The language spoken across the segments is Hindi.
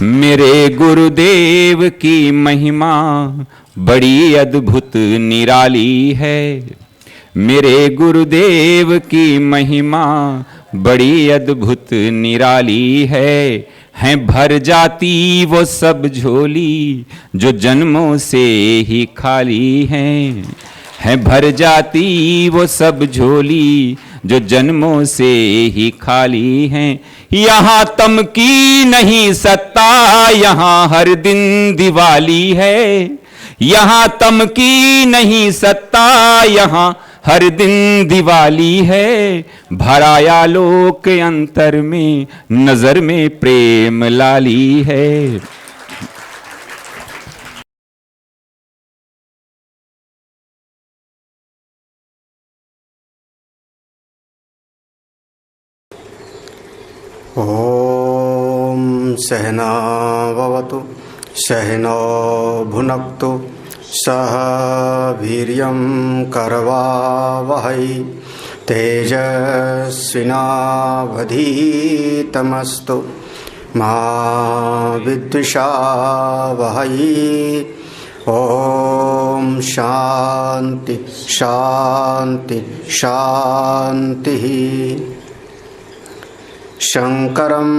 मेरे गुरुदेव की महिमा बड़ी अद्भुत निराली है। मेरे गुरुदेव की महिमा बड़ी अद्भुत निराली है भर जाती वो सब झोली जो जन्मों से ही खाली है भर जाती वो सब झोली जो जन्मों से ही खाली हैं। यहाँ तम की नहीं सत्ता, यहाँ हर दिन दिवाली है। यहाँ तम की नहीं सत्ता, यहाँ हर दिन दिवाली है। भराया लोक अंतर में, नजर में प्रेम लाली है। ओम सहना भवतु सहनो भुनक्तु सह वीर्यं करवावहै तेजस्विनावधीतमस्तु मा विद्विषावहै। ओम शांति शांति शांति। शंकरं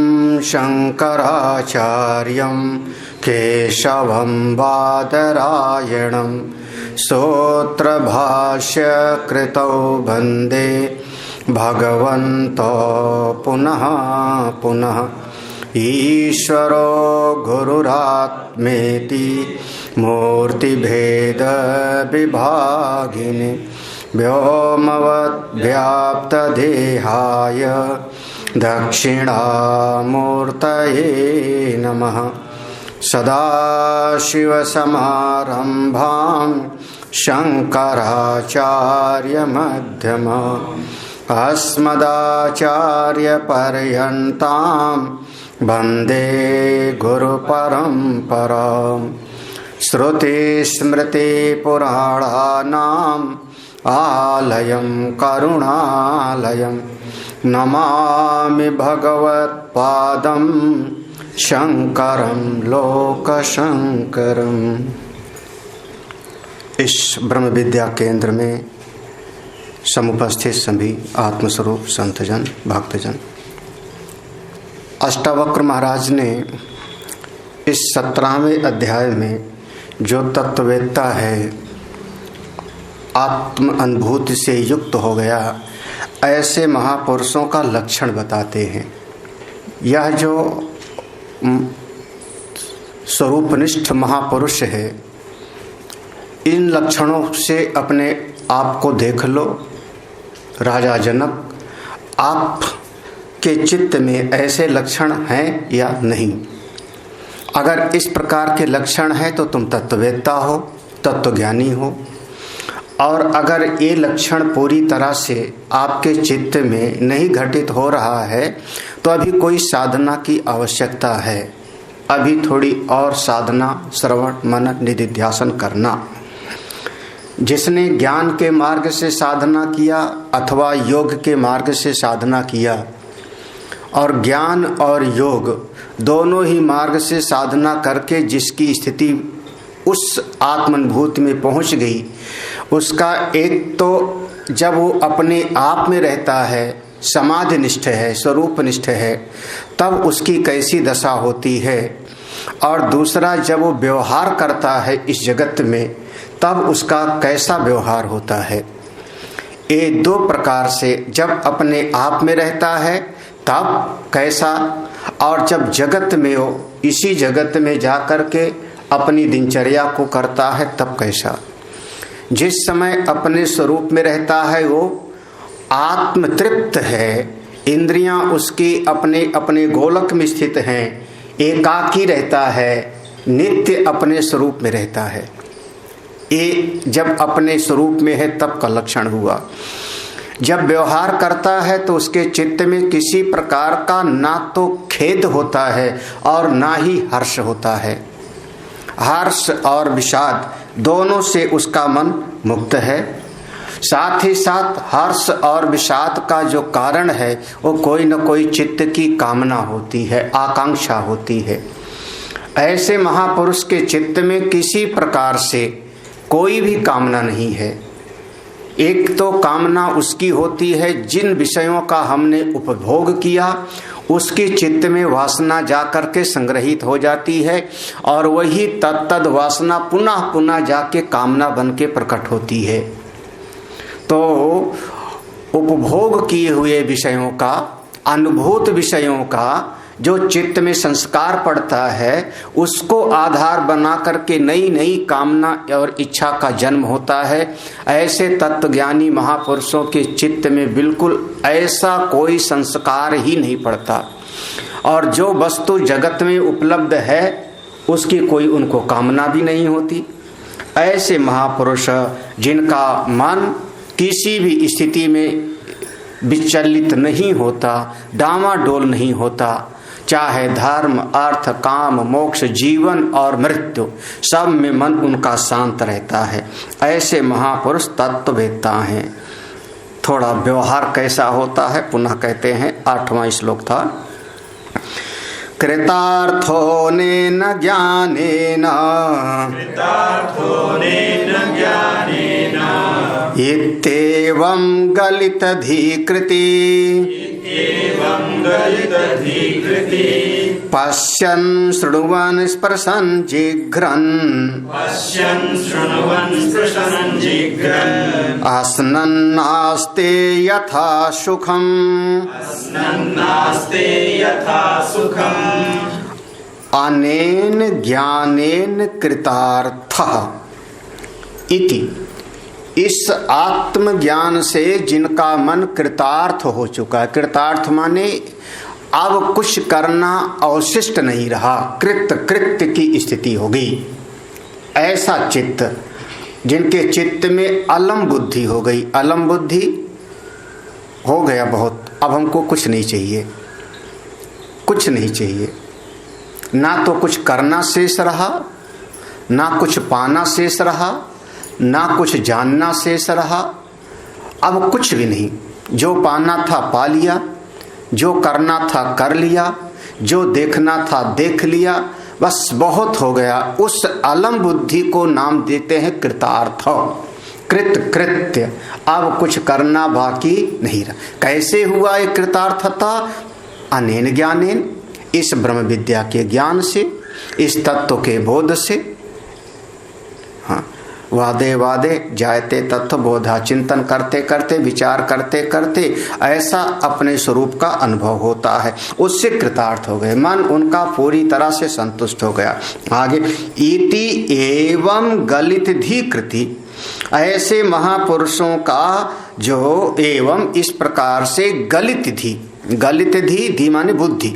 शंकराचार्यं केशवं बादरायणं सूत्रभाष्यकृतौ वन्दे भगवन्तो पुनः पुनः। ईश्वरो गुरुरात्मेति मूर्तिभेदविभागिने व्योमवद्व्याप्तदेहाय दक्षिणामूर्तये नमः। सदाशिवसमारम्भां शङ्कराचार्यमध्यमाम् अस्मदाचार्यपर्यन्तां वन्दे गुरुपरम्पराम्। श्रुतिस्मृतिपुराणानाम् आलयं करुणालयं नमामि भगवत्पादं शंकरं लोकशंकरम्। इस ब्रह्म विद्या केंद्र में समुपस्थित सभी आत्मस्वरूप संतजन भक्तजन, अष्टावक्र महाराज ने इस 17वें अध्याय में जो तत्ववेत्ता है, आत्म अनुभूति से युक्त हो गया, ऐसे महापुरुषों का लक्षण बताते हैं। यह जो स्वरूपनिष्ठ महापुरुष है, इन लक्षणों से अपने आप को देख लो। राजा जनक, आप के चित्त में ऐसे लक्षण हैं या नहीं? अगर इस प्रकार के लक्षण हैं तो तुम तत्ववेत्ता हो, तत्वज्ञानी हो। और अगर ये लक्षण पूरी तरह से आपके चित्त में नहीं घटित हो रहा है तो अभी कोई साधना की आवश्यकता है। अभी थोड़ी और साधना, श्रवण, मनन, निधिध्यासन करना। जिसने ज्ञान के मार्ग से साधना किया अथवा योग के मार्ग से साधना किया, और ज्ञान और योग दोनों ही मार्ग से साधना करके जिसकी स्थिति उस आत्मानुभूति में पहुंच गई, उसका एक तो जब वो अपने आप में रहता है, समाधिनिष्ठ है, स्वरूपनिष्ठ है, तब उसकी कैसी दशा होती है, और दूसरा जब वो व्यवहार करता है इस जगत में, तब उसका कैसा व्यवहार होता है। ये दो प्रकार से, जब अपने आप में रहता है तब कैसा, और जब जगत में हो, इसी जगत में जाकर के अपनी दिनचर्या को करता है तब कैसा। जिस समय अपने स्वरूप में रहता है वो आत्मतृप्त है, इंद्रियां उसकी अपने अपने गोलक में स्थित हैं, एकाकी रहता है, नित्य अपने स्वरूप में रहता है। ये जब अपने स्वरूप में है तब का लक्षण हुआ। जब व्यवहार करता है तो उसके चित्त में किसी प्रकार का ना तो खेद होता है और ना ही हर्ष होता है। हर्ष और विषाद दोनों से उसका मन मुक्त है। साथ ही साथ हर्ष और विषाद का जो कारण है वो कोई न कोई चित्त की कामना होती है, आकांक्षा होती है। ऐसे महापुरुष के चित्त में किसी प्रकार से कोई भी कामना नहीं है। एक तो कामना उसकी होती है जिन विषयों का हमने उपभोग किया उसके चित्त में वासना जाकर के संग्रहित हो जाती है और वही तत्तद वासना पुनः पुनः जाके कामना बन के प्रकट होती है। तो उपभोग किए हुए विषयों का, अनुभूत विषयों का जो चित्त में संस्कार पड़ता है उसको आधार बना करके नई नई कामना और इच्छा का जन्म होता है। ऐसे तत्वज्ञानी महापुरुषों के चित्त में बिल्कुल ऐसा कोई संस्कार ही नहीं पड़ता और जो वस्तु जगत में उपलब्ध है उसकी कोई उनको कामना भी नहीं होती। ऐसे महापुरुष जिनका मन किसी भी स्थिति में विचलित नहीं होता, डामाडोल नहीं होता, चाहे धर्म, अर्थ, काम, मोक्ष, जीवन और मृत्यु सब में मन उनका शांत रहता है, ऐसे महापुरुष तत्ववेत्ता हैं। थोड़ा व्यवहार कैसा होता है पुनः कहते हैं। 8वां श्लोक था, कृतार्थोनेन ज्ञानेन इत्येवं गलितधिकृति पश्यन् शृण्वन् स्पृशन् जिघ्रन् अस्नन्नास्ते यथा सुखम् अनेन ज्ञानेन कृतार्थः इति। इस आत्मज्ञान से जिनका मन कृतार्थ हो चुका है, कृतार्थ माने अब कुछ करना अवशिष्ट नहीं रहा, कृत्य की स्थिति हो गई, ऐसा चित्त जिनके चित्त में अलम बुद्धि हो गई। अलम बुद्धि हो गया बहुत, अब हमको कुछ नहीं चाहिए, कुछ नहीं चाहिए, ना तो कुछ करना शेष रहा, ना कुछ पाना शेष रहा, ना कुछ जानना शेष रहा, अब कुछ भी नहीं। जो पाना था पा लिया, जो करना था कर लिया, जो देखना था देख लिया, बस बहुत हो गया। उस अलम बुद्धि को नाम देते हैं कृतार्थ, कृत्य। अब कुछ करना बाकी नहीं रहा। कैसे हुआ ये कृतार्थता? अनेन ज्ञानेन, इस ब्रह्म विद्या के ज्ञान से, इस तत्व के बोध से। हाँ, वादे वादे जायते तत्व बोधा, चिंतन करते करते, विचार करते करते ऐसा अपने स्वरूप का अनुभव होता है, उससे कृतार्थ हो गए, मन उनका पूरी तरह से संतुष्ट हो गया। आगे, इति एवं गलित धीकृति, ऐसे महापुरुषों का जो एवं इस प्रकार से गलित धी माने बुद्धि,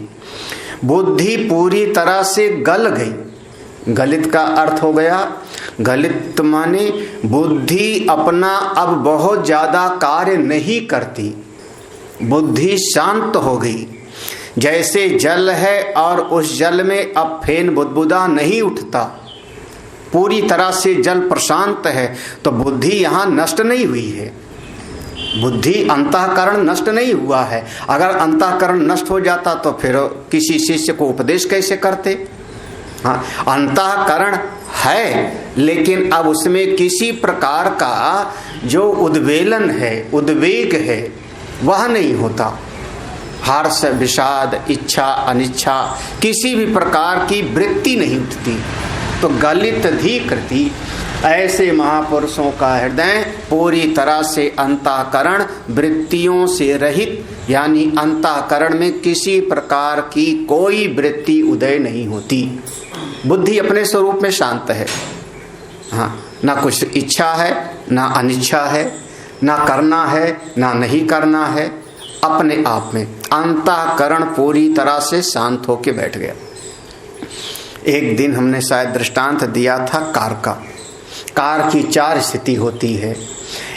बुद्धि पूरी तरह से गल गई। गलित का अर्थ हो गया, गलित माने बुद्धि अपना अब बहुत ज्यादा कार्य नहीं करती, बुद्धि शांत हो गई। जैसे जल है और उस जल में अब फेन बुदबुदा नहीं उठता, पूरी तरह से जल प्रशांत है, तो बुद्धि यहाँ नष्ट नहीं हुई है, बुद्धि अंतःकरण नष्ट नहीं हुआ है। अगर अंतःकरण नष्ट हो जाता तो फिर किसी शिष्य को उपदेश कैसे करते? हाँ, अंतःकरण है लेकिन अब उसमें किसी प्रकार का जो उद्वेलन है, उद्वेग है, वह नहीं होता। हर्ष, विषाद, इच्छा, अनिच्छा, किसी भी प्रकार की वृत्ति नहीं उठती। तो गलित धीकृति, ऐसे महापुरुषों का हृदय पूरी तरह से अंतःकरण वृत्तियों से रहित, यानी अंतःकरण में किसी प्रकार की कोई वृत्ति उदय नहीं होती। बुद्धि अपने स्वरूप में शांत है। हाँ, ना कुछ इच्छा है, ना अनिच्छा है, ना करना है, ना नहीं करना है, अपने आप में अंतःकरण पूरी तरह से शांत होके बैठ गया। एक दिन हमने शायद दृष्टांत दिया था कार का। कार की 4 स्थिति होती है।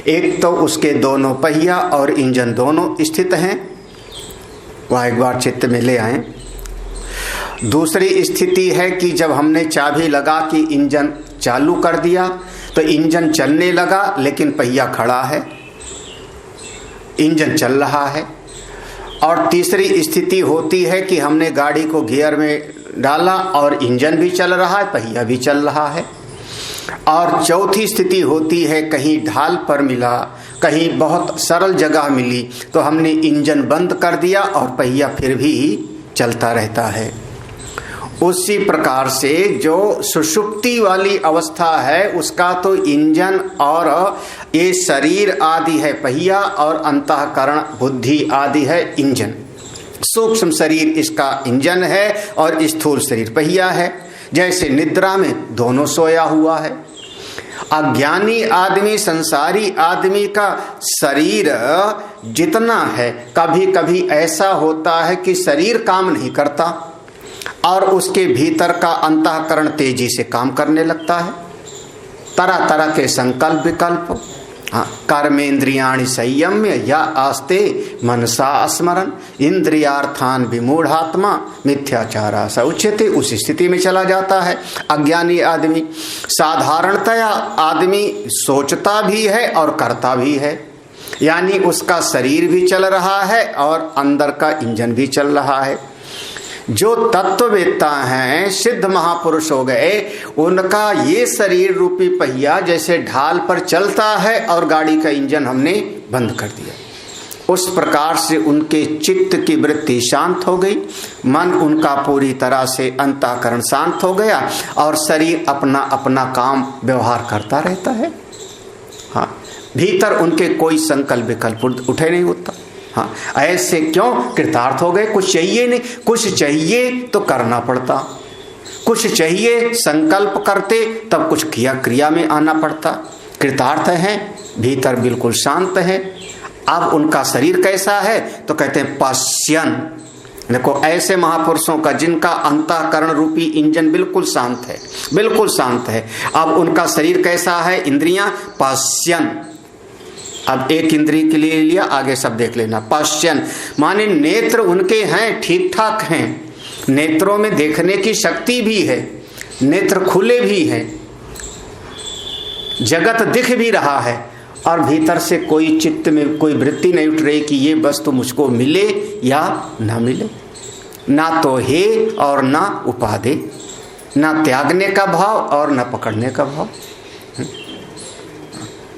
एक तो उसके दोनों पहिया और इंजन दोनों स्थित हैं, वह एक बार चित्त में ले आए। दूसरी स्थिति है कि जब हमने चाबी लगा कि इंजन चालू कर दिया तो इंजन चलने लगा लेकिन पहिया खड़ा है, इंजन चल रहा है। और तीसरी स्थिति होती है कि हमने गाड़ी को गियर में डाला और इंजन भी चल रहा है, पहिया भी चल रहा है। और चौथी स्थिति होती है कहीं ढाल पर मिला, कहीं बहुत सरल जगह मिली तो हमने इंजन बंद कर दिया और पहिया फिर भी चलता रहता है। उसी प्रकार से जो सुषुप्ति वाली अवस्था है उसका तो इंजन और ये शरीर आदि है पहिया, और अंतःकरण बुद्धि आदि है इंजन। सूक्ष्म शरीर इसका इंजन है और स्थूल शरीर पहिया है। जैसे निद्रा में दोनों सोया हुआ है। अज्ञानी आदमी, संसारी आदमी का शरीर जितना है, कभी कभी ऐसा होता है कि शरीर काम नहीं करता और उसके भीतर का अंतःकरण तेजी से काम करने लगता है। तरह तरह के संकल्प विकल्प, कर्मेंद्रियाणि संयम्य या आस्ते मनसा स्मरण इंद्रियार्थान विमूढ़ात्मा मिथ्याचारा स उच्यते, उस स्थिति में चला जाता है अज्ञानी आदमी। साधारणतया आदमी सोचता भी है और करता भी है, यानी उसका शरीर भी चल रहा है और अंदर का इंजन भी चल रहा है। जो तत्ववेत्ता हैं, सिद्ध महापुरुष हो गए, उनका ये शरीर रूपी पहिया जैसे ढाल पर चलता है और गाड़ी का इंजन हमने बंद कर दिया। उस प्रकार से उनके चित्त की वृत्ति शांत हो गई, मन उनका पूरी तरह से अंतःकरण शांत हो गया और शरीर अपना अपना काम व्यवहार करता रहता है। हाँ, भीतर उनके कोई संकल्प विकल्प उठे नहीं होता। हाँ, ऐसे क्यों? कृतार्थ हो गए। कुछ चाहिए नहीं, कुछ चाहिए तो करना पड़ता, कुछ चाहिए संकल्प करते तब कुछ क्रिया में आना पड़ता। कृतार्थ हैं, भीतर बिल्कुल शांत है। अब उनका शरीर कैसा है तो कहते हैं पश्यन। देखो ऐसे महापुरुषों का जिनका अंतःकरण रूपी इंजन बिल्कुल शांत है, बिल्कुल शांत है। अब उनका शरीर कैसा है? इंद्रियां पश्यन। अब एक इंद्रिय के लिए लिया, आगे सब देख लेना। पश्यन माने नेत्र उनके हैं, ठीक ठाक हैं, नेत्रों में देखने की शक्ति भी है, नेत्र खुले भी हैं, जगत दिख भी रहा है और भीतर से कोई चित्त में कोई वृत्ति नहीं उठ रही कि ये वस्तु मुझको मिले या ना मिले। ना तो हे और ना उपाधे, ना त्यागने का भाव और ना पकड़ने का भाव।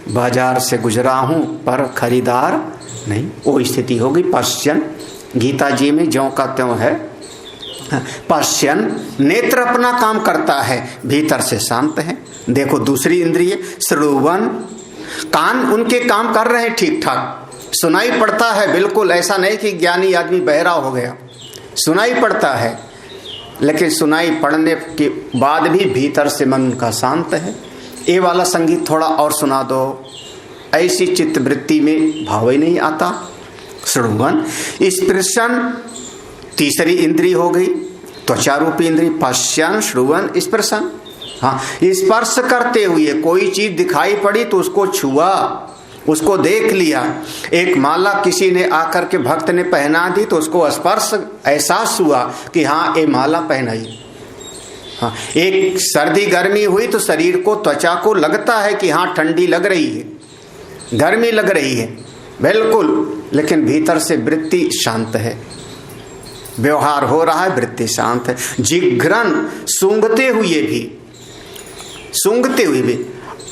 बाजार से गुजरा हूं पर खरीदार नहीं, वो स्थिति हो गई। पश्यन गीता जी में ज्यों का त्यों है। पश्यन नेत्र अपना काम करता है, भीतर से शांत है। देखो दूसरी इंद्रिय श्रवण, कान उनके काम कर रहे हैं ठीक ठाक, सुनाई पड़ता है बिल्कुल। ऐसा नहीं कि ज्ञानी आदमी बहरा हो गया, सुनाई पड़ता है, लेकिन सुनाई पड़ने के बाद भी भीतर से मन उनका शांत है। ये वाला संगीत थोड़ा और सुना दो, ऐसी चित्त वृत्ति में भाव ही नहीं आता। श्रवण, स्पर्शन तीसरी इंद्री हो गई, त्वचा रूपी इंद्री। पश्यन, श्रवण, स्पर्शन। हाँ, स्पर्श करते हुए कोई चीज दिखाई पड़ी तो उसको छुआ, उसको देख लिया। एक माला किसी ने आकर के भक्त ने पहना दी तो उसको स्पर्श एहसास हुआ कि हाँ ये माला पहनाई। हाँ, एक सर्दी गर्मी हुई तो शरीर को, त्वचा को लगता है कि हाँ ठंडी लग रही है, गर्मी लग रही है, बिल्कुल, लेकिन भीतर से वृत्ति शांत है, व्यवहार हो रहा है, वृत्ति शांत है। जिघ्रन सूंघते हुए भी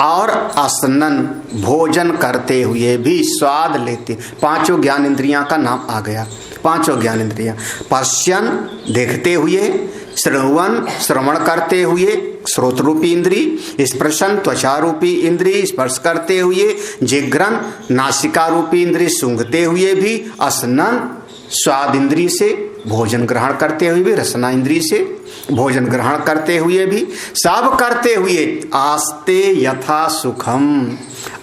और आसनन भोजन करते हुए भी स्वाद लेते। पांचों ज्ञान इंद्रियां का नाम आ गया, पांचों ज्ञान इंद्रियां। पश्यन देखते हुए, श्रवण श्रवण करते हुए श्रोत रूपी इंद्री, स्पर्शन त्वचा रूपी इंद्री स्पर्श करते हुए, जिघ्रन नासिका रूपी इंद्री सूंघते हुए भी, असनन स्वाद इंद्री से भोजन ग्रहण करते हुए भी, रसना इंद्री से भोजन ग्रहण करते हुए भी, सब करते हुए आस्ते यथा सुखम,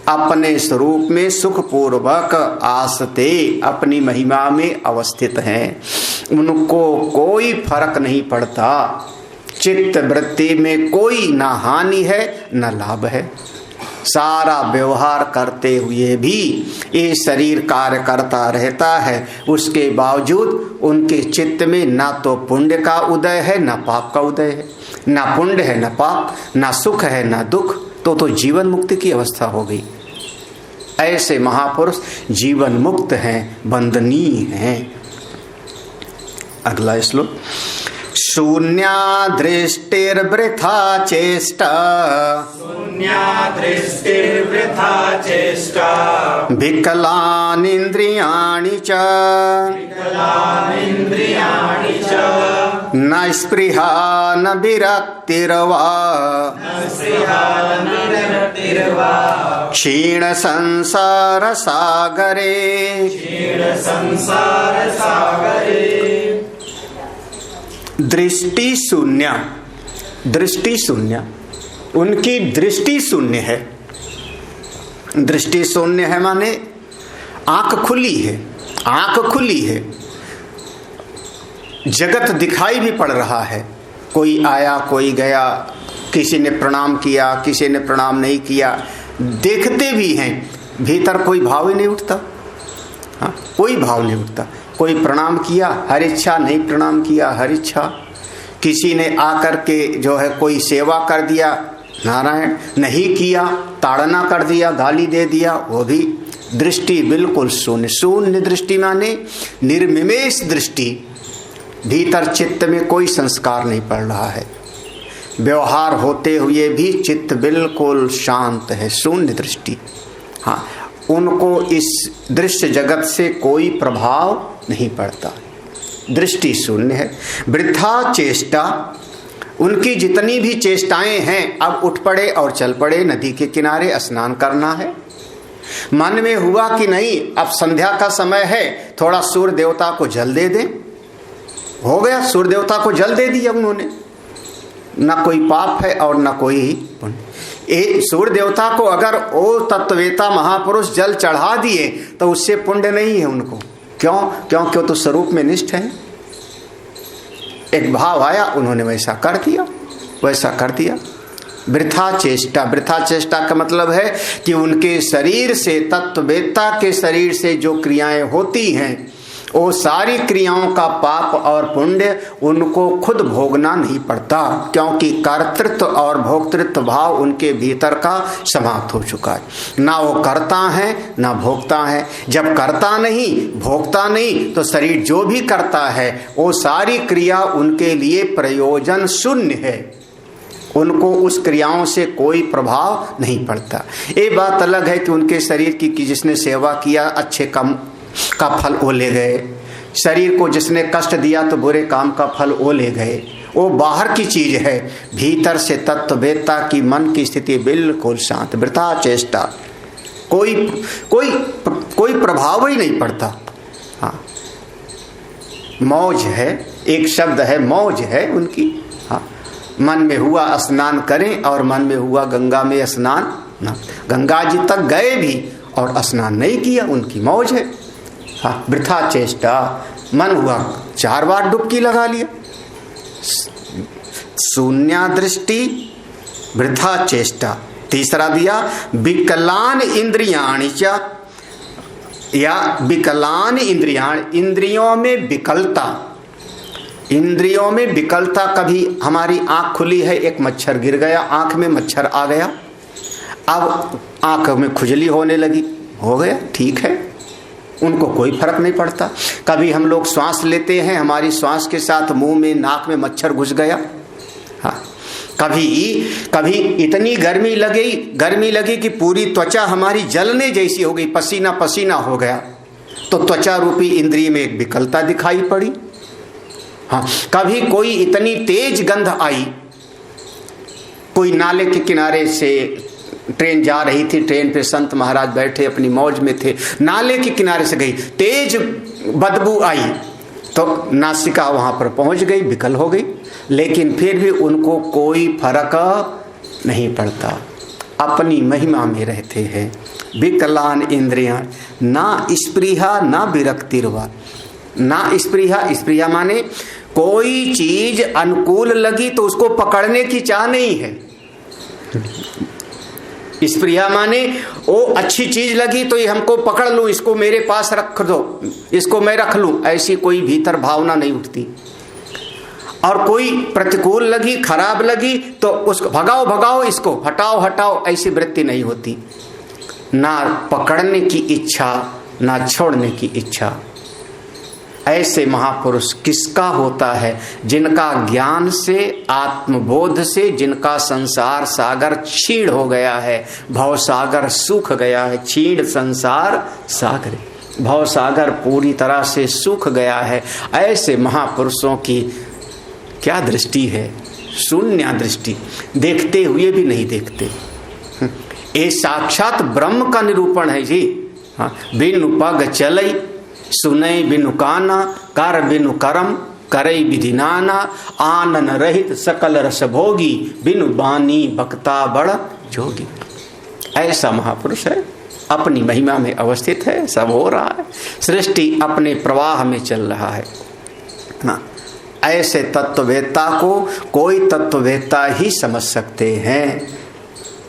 अपने स्वरूप में सुखपूर्वक आस्ते अपनी महिमा में अवस्थित हैं। उनको कोई फर्क नहीं पड़ता, चित्त वृत्ति में कोई ना हानि है न लाभ है। सारा व्यवहार करते हुए भी ये शरीर कार्य करता रहता है, उसके बावजूद उनके चित्त में ना तो पुण्य का उदय है ना पाप का उदय है, ना पुण्य है ना पाप, ना सुख है ना दुख, तो जीवन मुक्ति की अवस्था हो गई। ऐसे महापुरुष जीवन मुक्त हैं, बंदनीय हैं। अगला श्लोक। शून्या दृष्टिर्वृथा चेष्टा शून्यादृष्टिर्वृथा चेष्टा विकलानिन्द्रियाणि च विकलानिन्द्रियाणि च न स्पृहा न विरक्तिर्वा स्पृहा न विरक्तिर्वा क्षीण संसार सागरे संसार सागरे। दृष्टि शून्य, दृष्टि शून्य, उनकी दृष्टि शून्य है। दृष्टि शून्य है माने आंख खुली है, आंख खुली है, जगत दिखाई भी पड़ रहा है। कोई आया कोई गया, किसी ने प्रणाम किया किसी ने प्रणाम नहीं किया, देखते भी हैं, भीतर कोई भाव ही नहीं उठता। हाँ, कोई भाव नहीं उठता। कोई प्रणाम किया हर इच्छा, नहीं प्रणाम किया हर इच्छा। किसी ने आकर के जो है कोई सेवा कर दिया, नारायण, नहीं किया ताड़ना कर दिया, गाली दे दिया, वो भी दृष्टि बिल्कुल शून्य। शून्य दृष्टि माने निर्मिमेष दृष्टि, भीतर चित्त में कोई संस्कार नहीं पड़ रहा है, व्यवहार होते हुए भी चित्त बिल्कुल शांत है, शून्य दृष्टि। हाँ, उनको इस दृश्य जगत से कोई प्रभाव नहीं पड़ता, दृष्टि शून्य है। वृथा चेष्टा, उनकी जितनी भी चेष्टाएं हैं, अब उठ पड़े और चल पड़े, नदी के किनारे स्नान करना है। मन में हुआ कि नहीं अब संध्या का समय है, थोड़ा सूर्य देवता को जल दे दें, हो गया, सूर्य देवता को जल दे दिया उन्होंने, न कोई पाप है और न कोई पुण्य। सूर्य देवता को अगर ओ तत्ववेता महापुरुष जल चढ़ा दिए तो उससे पुण्य नहीं है उनको। क्यों? क्योंकि वो तो स्वरूप में निष्ठ है। एक भाव आया, उन्होंने वैसा कर दिया, वैसा कर दिया। वृथा चेष्टा, वृथा चेष्टा का मतलब है कि उनके शरीर से, तत्ववेता के शरीर से जो क्रियाएं होती हैं, वो सारी क्रियाओं का पाप और पुण्य उनको खुद भोगना नहीं पड़ता, क्योंकि कर्तृत्व और भोक्तृत्व भाव उनके भीतर का समाप्त हो चुका है। ना वो करता है ना भोगता है। जब करता नहीं भोगता नहीं तो शरीर जो भी करता है वो सारी क्रिया उनके लिए प्रयोजन शून्य है, उनको उस क्रियाओं से कोई प्रभाव नहीं पड़ता। ये बात अलग है कि उनके शरीर की जिसने सेवा किया अच्छे काम का फल वो ले गए, शरीर को जिसने कष्ट दिया तो बुरे काम का फल वो ले गए, वो बाहर की चीज है। भीतर से तत्ववेत्ता की मन की स्थिति बिल्कुल शांत। वृथा चेष्टा, कोई कोई कोई प्रभाव ही नहीं पड़ता। हाँ, मौज है, एक शब्द है मौज है उनकी। हाँ, मन में हुआ स्नान करें और मन में हुआ गंगा में स्नान न, गंगा जी तक गए भी और स्नान नहीं किया, उनकी मौज है। हाँ, वृथा चेष्टा, मन हुआ 4 बार डुबकी लगा लिया। शून्या दृष्टि, वृथा चेष्टा। तीसरा दिया विकलान इंद्रियाणि च, या विकलान इंद्रियाण, इंद्रियों में विकलता। इंद्रियों में विकलता, कभी हमारी आंख खुली है, एक मच्छर गिर गया, आंख में मच्छर आ गया, अब आंख में खुजली होने लगी, हो गया, ठीक है, उनको कोई फर्क नहीं पड़ता। कभी हम लोग श्वास लेते हैं, हमारी श्वास के साथ मुंह में नाक में मच्छर घुस गया। हाँ, कभी इतनी गर्मी लगी कि पूरी त्वचा हमारी जलने जैसी हो गई, पसीना पसीना हो गया, तो त्वचा रूपी इंद्रिय में एक विकलता दिखाई पड़ी। हाँ, कभी कोई इतनी तेज गंध आई, कोई नाले के किनारे से ट्रेन जा रही थी, ट्रेन पे संत महाराज बैठे अपनी मौज में थे, नाले के किनारे से गई, तेज बदबू आई तो नासिका वहां पर पहुंच गई, विकल हो गई, लेकिन फिर भी उनको कोई फर्क नहीं पड़ता, अपनी महिमा में रहते हैं। विकलान इंद्रियां, ना स्पृहा ना विरक्तिर्वा। ना स्पृहा, स्पृहा माने कोई चीज अनुकूल लगी तो उसको पकड़ने की चाह नहीं है। स्पृहा माने वो अच्छी चीज लगी तो ये हमको पकड़ लूं, इसको मेरे पास रख दो, इसको मैं रख लूं, ऐसी कोई भीतर भावना नहीं उठती। और कोई प्रतिकूल लगी, खराब लगी तो उसको भगाओ भगाओ, इसको हटाओ हटाओ, ऐसी वृत्ति नहीं होती। ना पकड़ने की इच्छा ना छोड़ने की इच्छा। ऐसे महापुरुष किसका होता है? जिनका ज्ञान से, आत्मबोध से, जिनका संसार सागर क्षीण हो गया है, भव सागर सूख गया है। क्षीण संसार सागर, भव सागर पूरी तरह से सूख गया है। ऐसे महापुरुषों की क्या दृष्टि है? शून्य दृष्टि, देखते हुए भी नहीं देखते। ये साक्षात ब्रह्म का निरूपण है जी। बिनु पग चलई, सुनई बिनु काना, कर बिनु करम, करई विधि नाना, आनन रहित सकल रस भोगी, बिनु बानी बक्ता बड़ जोगी। ऐसा महापुरुष है, अपनी महिमा में अवस्थित है, सब हो रहा है, सृष्टि अपने प्रवाह में चल रहा है ना। ऐसे तत्ववेत्ता को कोई तत्ववेत्ता ही समझ सकते हैं,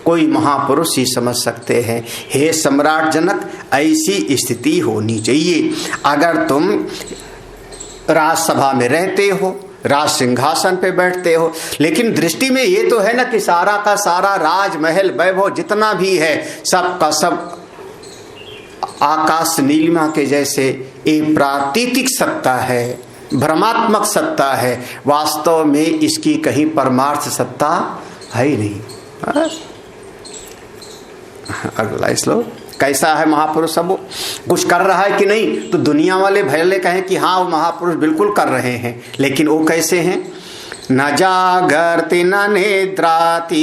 कोई महापुरुष ही समझ सकते हैं। हे सम्राट जनक, ऐसी स्थिति होनी चाहिए। अगर तुम राजसभा में रहते हो, राज सिंहासन पे बैठते हो, लेकिन दृष्टि में ये तो है ना कि सारा का सारा राजमहल वैभव जितना भी है सब का सब आकाश नीलिमा के जैसे एक प्रातीतिक सत्ता है, भ्रमात्मक सत्ता है। वास्तव में इसकी कहीं परमार्थ सत्ता है ही नहीं। अगला श्लोक, कैसा है महापुरुष? सब कुछ कर रहा है कि नहीं? तो दुनिया वाले भले कहें कि हाँ वो महापुरुष बिल्कुल कर रहे हैं, लेकिन वो कैसे हैं? न जागर्ति न निद्राति,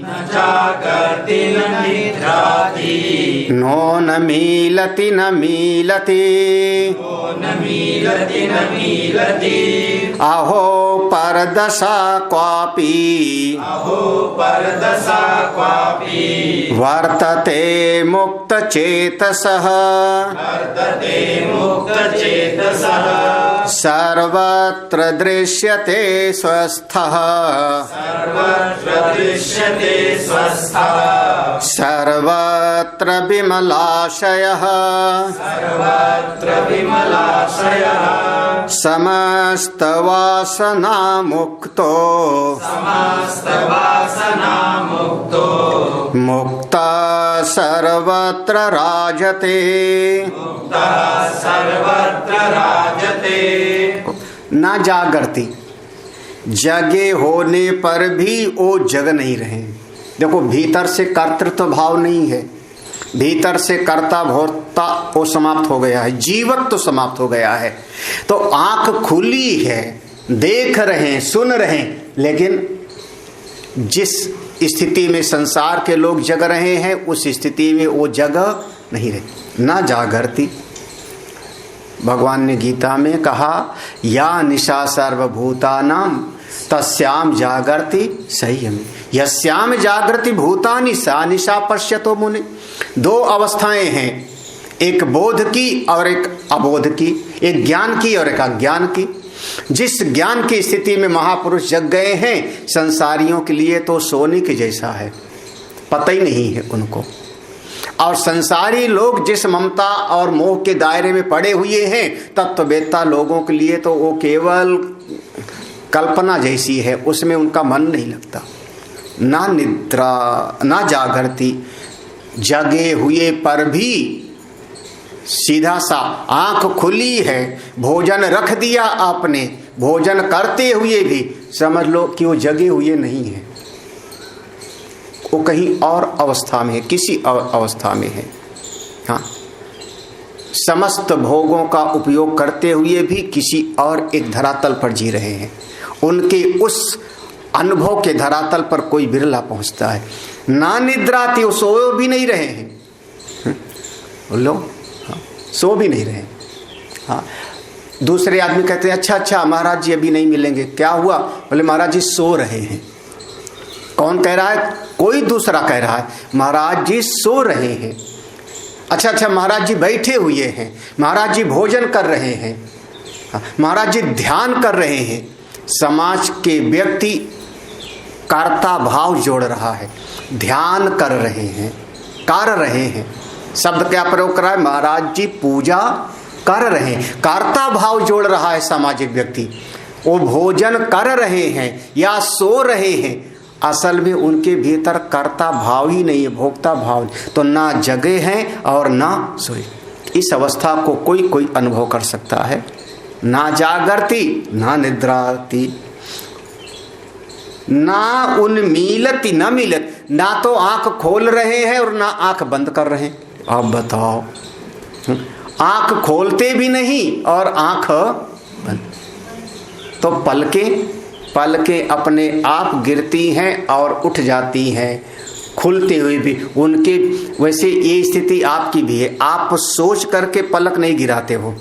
न जागर्ति न निद्राति, नो न मीलति न मीलति, नो न मीलति न मीलति, अहो परदशा क्वापि, अहो परदशा क्वापि, वर्तते मुक्त चेतसः, वर्तते मुक्त चेतसः, सर्वत्र दृश्यते स्वस्थः, सर्वत्र दृश्यते स्वस्थः, सर्वत्र विमलाशयः, सर्वत्र विमलाशयः, समस्त वासना मुक्तो, समस्त वासना मुक्तो, मुक्ता सर्वत्र राजते। मुक्तः सर्वत्र राजते। ना जागृति, जगे होने पर भी वो जग नहीं रहे। देखो, भीतर से कर्तृत्व भाव नहीं है, भीतर से कर्ता भोक्ता वो समाप्त हो गया है, जीवत्व तो समाप्त हो गया है। तो आंख खुली है, देख रहे हैं, सुन रहे हैं, लेकिन जिस स्थिति में संसार के लोग जग रहे हैं उस स्थिति में वो जगह नहीं रहे। ना जागृति, भगवान ने गीता में कहा, या निशा सर्वभूतानां तस्याम जागृति संयमी, यस्याम जागृति भूतानि सा निशा पश्यतो मुने। दो अवस्थाएं हैं, एक बोध की और एक अबोध की, एक ज्ञान की और एक अज्ञान की। जिस ज्ञान की स्थिति में महापुरुष जग गए हैं, संसारियों के लिए तो सोने के जैसा है, पता ही नहीं है उनको। और संसारी लोग जिस ममता और मोह के दायरे में पड़े हुए हैं, तत्ववेत्ता लोगों के लिए तो वो केवल कल्पना जैसी है, उसमें उनका मन नहीं लगता। ना निद्रा ना जागृति, जगे हुए पर भी सीधा सा आंख खुली है, भोजन रख दिया आपने, भोजन करते हुए भी समझ लो कि वो जगे हुए नहीं है, वो कहीं और अवस्था में है, किसी अवस्था में है। हाँ, समस्त भोगों का उपयोग करते हुए भी किसी और एक धरातल पर जी रहे हैं। उनके उस अनुभव के धरातल पर कोई बिरला पहुंचता है। ना निद्राती, वो सो भी नहीं रहे हैं, बोलो, हाँ, सो भी नहीं रहे। हाँ, दूसरे आदमी कहते हैं अच्छा महाराज जी अभी नहीं मिलेंगे, क्या हुआ? बोले महाराज जी सो रहे हैं। कौन कह रहा है? कोई दूसरा कह रहा है महाराज जी सो रहे हैं। अच्छा महाराज जी बैठे हुए हैं, महाराज जी भोजन कर रहे हैं, महाराज जी ध्यान कर रहे हैं। समाज के व्यक्ति कर्ता भाव जोड़ रहा है, ध्यान कर रहे हैं, कर रहे हैं। शब्द क्या प्रयोग कर रहा है? महाराज जी पूजा कर रहे हैं, कर्ता भाव जोड़ रहा है सामाजिक व्यक्ति। वो भोजन कर रहे हैं या सो रहे हैं, असल में उनके भीतर कर्ता भाव ही नहीं है, भोक्ता भाव नहीं। तो ना जगे हैं और ना सोए। इस अवस्था को कोई अनुभव कर सकता है? ना जागरती ना निद्राती, ना उन्मीलती न मिलत, ना तो आंख खोल रहे हैं और ना आंख बंद कर रहे हैं। आप बताओ, आंख खोलते भी नहीं और आंख बंद, तो पलके अपने आप गिरती हैं और उठ जाती हैं, खुलते हुए भी उनके। वैसे ये स्थिति आपकी भी है, आप सोच करके पलक नहीं गिराते हो।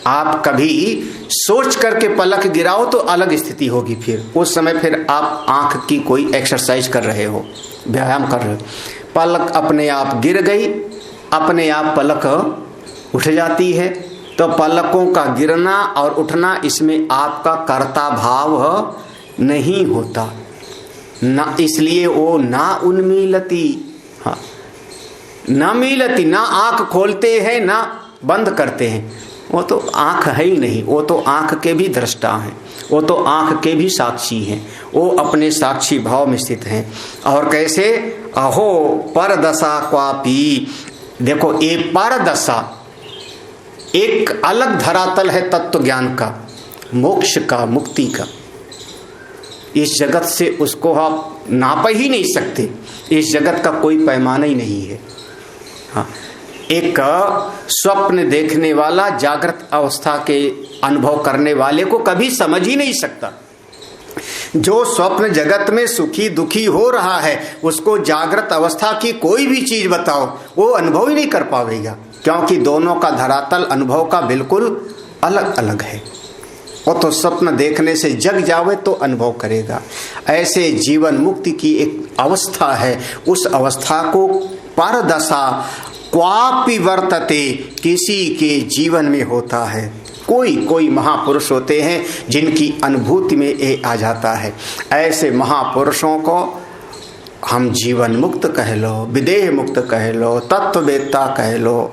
आप कभी सोच करके पलक गिराओ तो अलग स्थिति होगी, फिर उस समय फिर आप आंख की कोई एक्सरसाइज कर रहे हो, व्यायाम कर रहे हो। पलक अपने आप गिर गई, अपने आप पलक उठ जाती है, तो पलकों का गिरना और उठना, इसमें आपका कर्ता भाव नहीं होता ना, इसलिए वो ना उन्मीलती, हाँ, ना मिलती, ना आंख खोलते हैं ना बंद करते हैं। वो तो आंख है ही नहीं, वो तो आंख के भी दृष्टा हैं, वो तो आंख के भी साक्षी हैं, वो अपने साक्षी भाव में स्थित हैं। और कैसे, अहो परदशा क्वापी, देखो ये परदशा एक अलग धरातल है तत्व ज्ञान का, मोक्ष का, मुक्ति का। इस जगत से उसको आप नाप ही नहीं सकते, इस जगत का कोई पैमाना ही नहीं है। हाँ, एक स्वप्न देखने वाला जागृत अवस्था के अनुभव करने वाले को कभी समझ ही नहीं सकता। जो स्वप्न जगत में सुखी दुखी हो रहा है, उसको जागृत अवस्था की कोई भी चीज बताओ, वो अनुभव ही नहीं कर पाएगा, क्योंकि दोनों का धरातल अनुभव का बिल्कुल अलग अलग है। वो तो स्वप्न देखने से जग जावे तो अनुभव करेगा। ऐसे जीवन मुक्ति की एक अवस्था है, उस अवस्था को परदशा क्वापि वर्तते, किसी के जीवन में होता है। कोई महापुरुष होते हैं जिनकी अनुभूति में ये आ जाता है। ऐसे महापुरुषों को हम जीवन मुक्त कह लो, विदेह मुक्त कह लो, तत्ववेत्ता कह लो।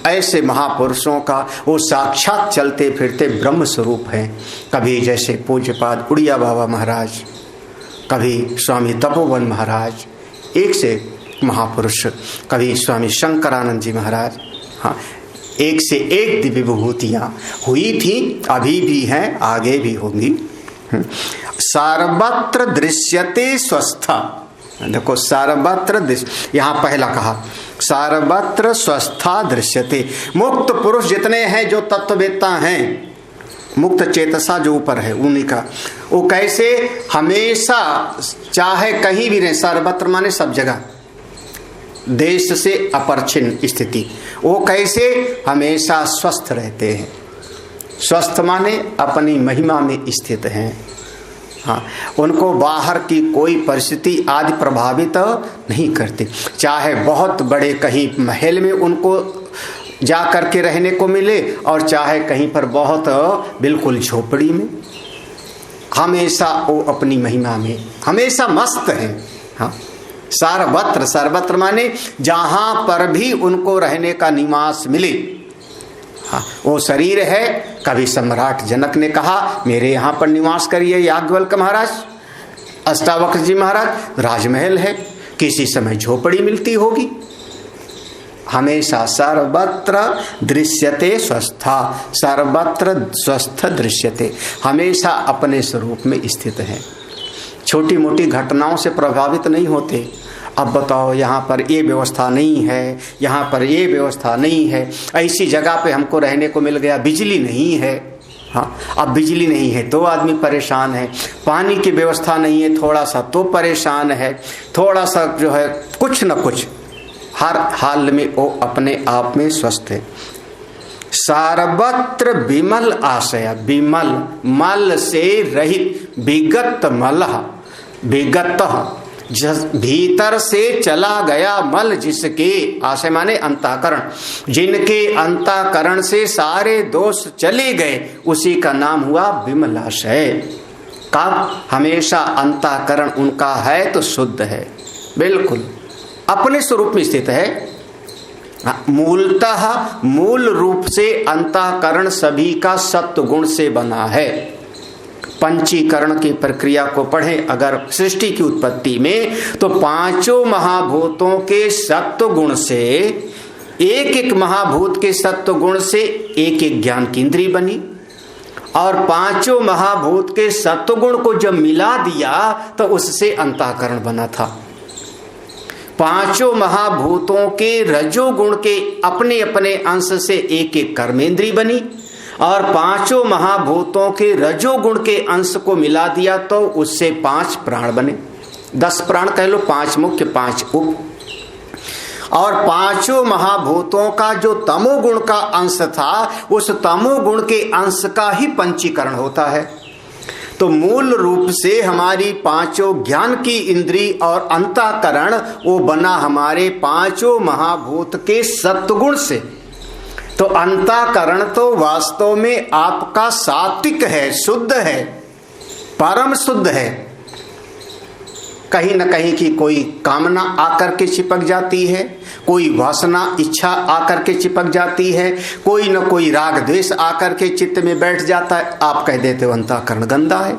ऐसे महापुरुषों का वो साक्षात चलते फिरते ब्रह्म स्वरूप हैं। कभी जैसे पूज्यपाद उड़िया बाबा महाराज, कभी स्वामी तपोवन महाराज, एक से महापुरुष, कभी स्वामी शंकरानंद जी महाराज। हाँ, एक से एक दिव्य विभूतियां हुई थी, अभी भी हैं, आगे भी होंगी। सर्वत्र दृश्यते स्वस्था, देखो सर्वत्र दृश्य, यहाँ पहला कहा सर्वत्र स्वस्था दृश्यते। मुक्त पुरुष जितने हैं, जो तत्ववेत्ता हैं, मुक्त चेतसा जो ऊपर है उन्हीं का, वो कैसे हमेशा चाहे कहीं भी रहे, सर्वत्र माने सब जगह, देश से अपरिच्छिन्न स्थिति, वो कैसे हमेशा स्वस्थ रहते हैं। स्वस्थ माने अपनी महिमा में स्थित हैं। हाँ, उनको बाहर की कोई परिस्थिति आदि प्रभावित नहीं करती। चाहे बहुत बड़े कहीं महल में उनको जा करके रहने को मिले, और चाहे कहीं पर बहुत बिल्कुल झोपड़ी में, हमेशा वो अपनी महिमा में हमेशा मस्त हैं। हाँ, सर्वत्र, सर्वत्र माने जहां पर भी उनको रहने का निवास मिले। हाँ, वो शरीर है। कभी सम्राट जनक ने कहा मेरे यहाँ पर निवास करिए, याज्ञवल्क्य महाराज, अष्टावक्र जी महाराज, राजमहल है, किसी समय झोपड़ी मिलती होगी। हमेशा सर्वत्र दृश्यते स्वस्था, सर्वत्र स्वस्थ दृश्यते, हमेशा अपने स्वरूप में स्थित है, छोटी मोटी घटनाओं से प्रभावित नहीं होते। अब बताओ, यहाँ पर ये व्यवस्था नहीं है, यहाँ पर ये व्यवस्था नहीं है, ऐसी जगह पे हमको रहने को मिल गया, बिजली नहीं है। हाँ, अब बिजली नहीं है तो आदमी परेशान है, पानी की व्यवस्था नहीं है थोड़ा सा तो परेशान है, थोड़ा सा जो है कुछ न कुछ, हर हाल में वो अपने आप में स्वस्थ है। सर्वत्र विमल आशय, विमल मल से रहित, विगत मलह, विगत भीतर से चला गया मल, जिसके आशय माने अंतःकरण, जिनके अंतःकरण से सारे दोष चले गए, उसी का नाम हुआ विमलाशय। कब? हमेशा अंतःकरण उनका है तो शुद्ध है, बिल्कुल अपने स्वरूप में स्थित है। मूलतः मूल रूप से अंतःकरण सभी का सत्व गुण से बना है। पंचीकरण की प्रक्रिया को पढ़ें अगर सृष्टि की उत्पत्ति में, तो पांचों महाभूतों के सत्व गुण से एक एक महाभूत के सत्व गुण से एक एक ज्ञान की इंद्री बनी, और पांचों महाभूत के सत्वगुण को जब मिला दिया तो उससे अंतःकरण बना था। पांचों महाभूतों के रजोगुण के अपने अपने अंश से एक एक कर्मेंद्री बनी, और पांचों महाभूतों के रजोगुण के अंश को मिला दिया तो उससे 5 प्राण बने। 10 प्राण कह लो, 5 मुख्य 5 उप। और पांचों महाभूतों का जो तमोगुण का अंश था, उस तमोगुण के अंश का ही पंचीकरण होता है। तो मूल रूप से हमारी पांचों ज्ञान की इंद्री और अंतःकरण वो बना हमारे पांचों महाभूत के सत्वगुण से। तो अंतःकरण तो वास्तव में आपका सात्विक है, शुद्ध है, परम शुद्ध है। कहीं न कहीं की कोई कामना आकर के चिपक जाती है, कोई वासना इच्छा आकर के चिपक जाती है, कोई न कोई राग द्वेष आकर के चित्त में बैठ जाता है। आप कह देते हो अंतःकरण गंदा है,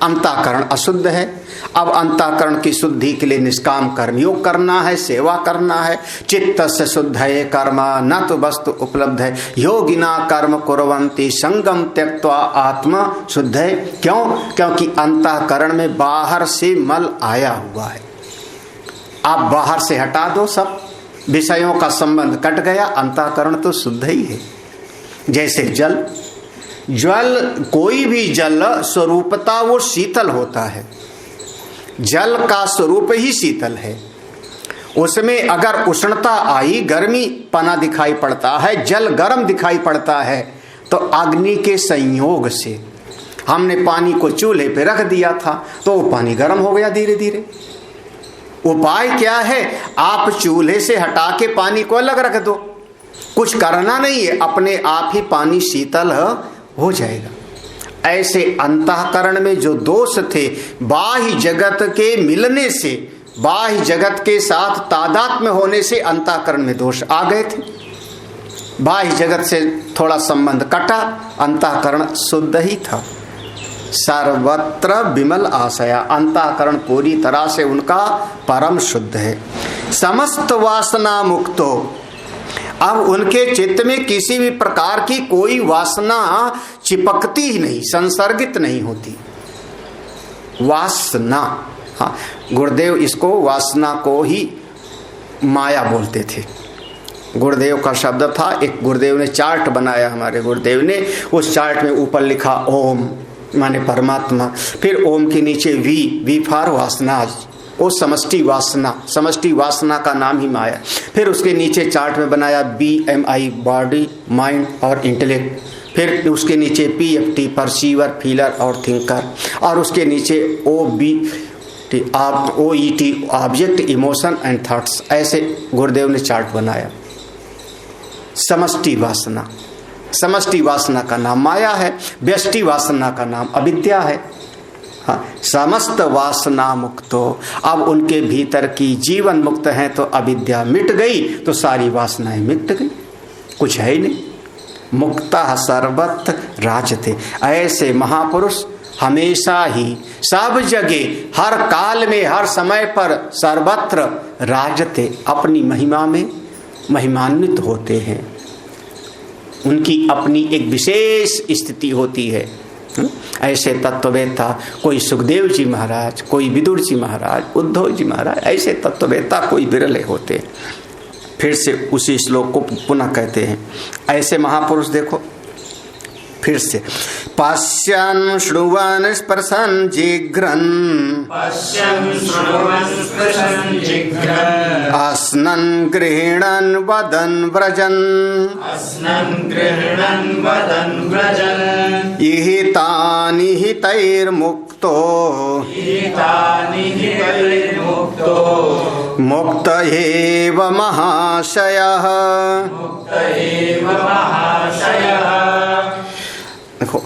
अंतःकरण अशुद्ध है। अब अंतःकरण की शुद्धि के लिए निष्काम कर्मयोग करना है, सेवा करना है। चित्तस्य शुद्धये कर्म न तो वस्तु उपलब्ध है, योगिना कर्म कुर्वन्ति संगम त्यक्त्वा आत्मा शुद्धये। क्यों? क्योंकि अंतःकरण में बाहर से मल आया हुआ है। आप बाहर से हटा दो, सब विषयों का संबंध कट गया, अंतःकरण तो शुद्ध ही है। जैसे जल, कोई भी जल स्वरूपता वो शीतल होता है। जल का स्वरूप ही शीतल है। उसमें अगर उष्णता आई, गर्मी पना दिखाई पड़ता है, जल गर्म दिखाई पड़ता है, तो अग्नि के संयोग से हमने पानी को चूल्हे पे रख दिया था तो वो पानी गर्म हो गया धीरे धीरे। उपाय क्या है? आप चूल्हे से हटा के पानी को अलग रख दो, कुछ करना नहीं है, अपने आप ही पानी शीतल हो जाएगा। ऐसे अंतःकरण में जो दोष थे, बाह्य जगत के मिलने से, बाह्य जगत के साथ तादात्म्य होने से अंतःकरण में दोष आ गए थे। बाह्य जगत से थोड़ा संबंध कटा, अंतःकरण शुद्ध ही था। सर्वत्र विमल आशया, अंतःकरण पूरी तरह से उनका परम शुद्ध है। समस्त वासना मुक्तो, अब उनके चित्त में किसी भी प्रकार की कोई वासना चिपकती ही नहीं, संसर्गित नहीं होती। वासना, हाँ, गुरुदेव इसको वासना को ही माया बोलते थे। गुरुदेव का शब्द था, एक गुरुदेव ने चार्ट बनाया, हमारे गुरुदेव ने, उस चार्ट में ऊपर लिखा ओम माने परमात्मा, फिर ओम के नीचे वी फॉर वासना, वो समष्टि वासना, समष्टि वासना का नाम ही माया। फिर उसके नीचे चार्ट में बनाया BMI बॉडी माइंड और इंटेलेक्ट, फिर उसके नीचे PFT परसीवर फीलर और थिंकर, और उसके नीचे OET object emotion and thoughts. ऐसे गुरुदेव ने चार्ट बनाया। समष्टि वासना, समष्टि वासना का नाम माया है, व्यष्टि वासना का नाम अविद्या है। हाँ, समस्त वासना मुक्तो, अब उनके भीतर की जीवन मुक्त है तो अविद्या मिट गई, तो सारी वासनाएं मिट गई, कुछ है ही नहीं। मुक्ता सर्वत्र राजते, ऐसे महापुरुष हमेशा ही सब जगह हर काल में हर समय पर सर्वत्र राजते, अपनी महिमा में महिमान्वित होते हैं। उनकी अपनी एक विशेष स्थिति होती है। ऐसे तत्ववेत्ता, कोई सुखदेव जी महाराज, कोई विदुर जी महाराज, उद्धव जी महाराज, ऐसे तत्ववेत्ता कोई विरले होते। फिर से उसी श्लोक को पुनः कहते हैं, ऐसे महापुरुष देखो फिर से, पश्यन् शृण्वन् स्पर्शन् जिघ्रन्, अस्नन् गृह्णन् वदन् व्रजन्, इहितानि हितैर्मुक्तो, मुक्त एव महाशयः। देखो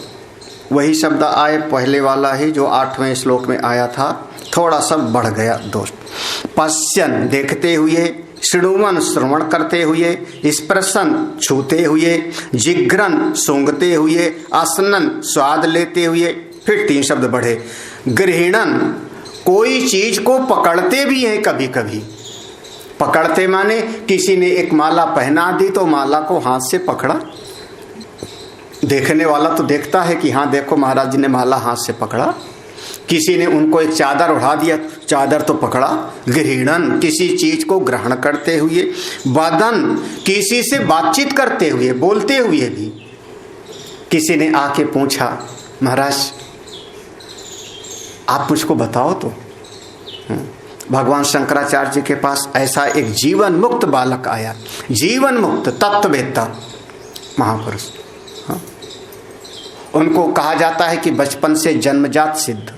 वही शब्द आए पहले वाला ही जो 8वें श्लोक में आया था, थोड़ा सा बढ़ गया दोस्त। पश्यन देखते हुए, शृण्वन् श्रवण करते हुए, स्पर्शन छूते हुए, जिघ्रन सूंघते हुए, आसनन स्वाद लेते हुए, फिर 3 शब्द बढ़े, गृह्णन कोई चीज को पकड़ते भी हैं कभी कभी, पकड़ते माने किसी ने एक माला पहना दी तो माला को हाथ से पकड़ा। देखने वाला तो देखता है कि हाँ देखो महाराज जी ने माला हाथ से पकड़ा। किसी ने उनको एक चादर उड़ा दिया, चादर तो पकड़ा। गृहणन किसी चीज को ग्रहण करते हुए, वदन किसी से बातचीत करते हुए, बोलते हुए भी। किसी ने आके पूछा महाराज आप मुझको बताओ तो। भगवान शंकराचार्य जी के पास ऐसा एक जीवन मुक्त बालक आया, जीवन मुक्त तत्ववेत्ता महापुरुष। हाँ? उनको कहा जाता है कि बचपन से जन्मजात सिद्ध।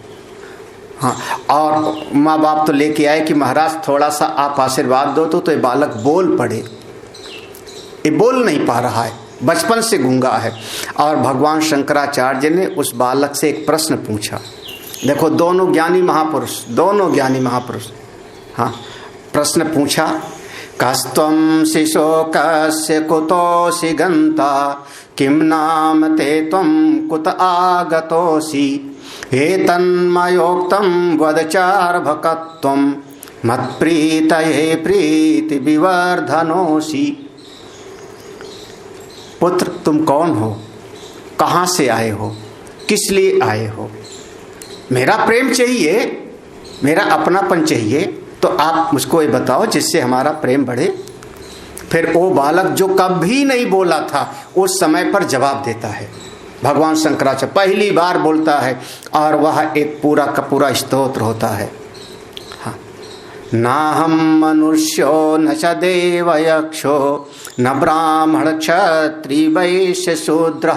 हाँ, और माँ बाप तो लेके आए कि महाराज थोड़ा सा आप आशीर्वाद दो तो ये बालक बोल पड़े। ये बोल नहीं पा रहा है, बचपन से गूंगा है। और भगवान शंकराचार्य ने उस बालक से एक प्रश्न पूछा। देखो दोनों ज्ञानी महापुरुष। हाँ, प्रश्न पूछा, कस्त्वं शिशोकस्य कुतोऽसि गन्ता, किं नाम ते त्वं कुत आगतोऽसि, एतन्मयोक्तं वद चार्भकत्वं मत्प्रीतये प्रीति विवर्धनोऽसि। पुत्र तुम कौन हो, कहाँ से आए हो, किस लिए आए हो? मेरा प्रेम चाहिए, मेरा अपनापन चाहिए, तो आप मुझको ये बताओ जिससे हमारा प्रेम बढ़े। फिर वो बालक जो कभी नहीं बोला था उस समय पर जवाब देता है। भगवान शंकराचार्य पहली बार बोलता है और वह एक पूरा का पूरा स्तोत्र होता है। हाँ, ना हम मनुष्यो न च देव यक्षो न ब्राह्मण क्षत्रिय वैश्य शूद्र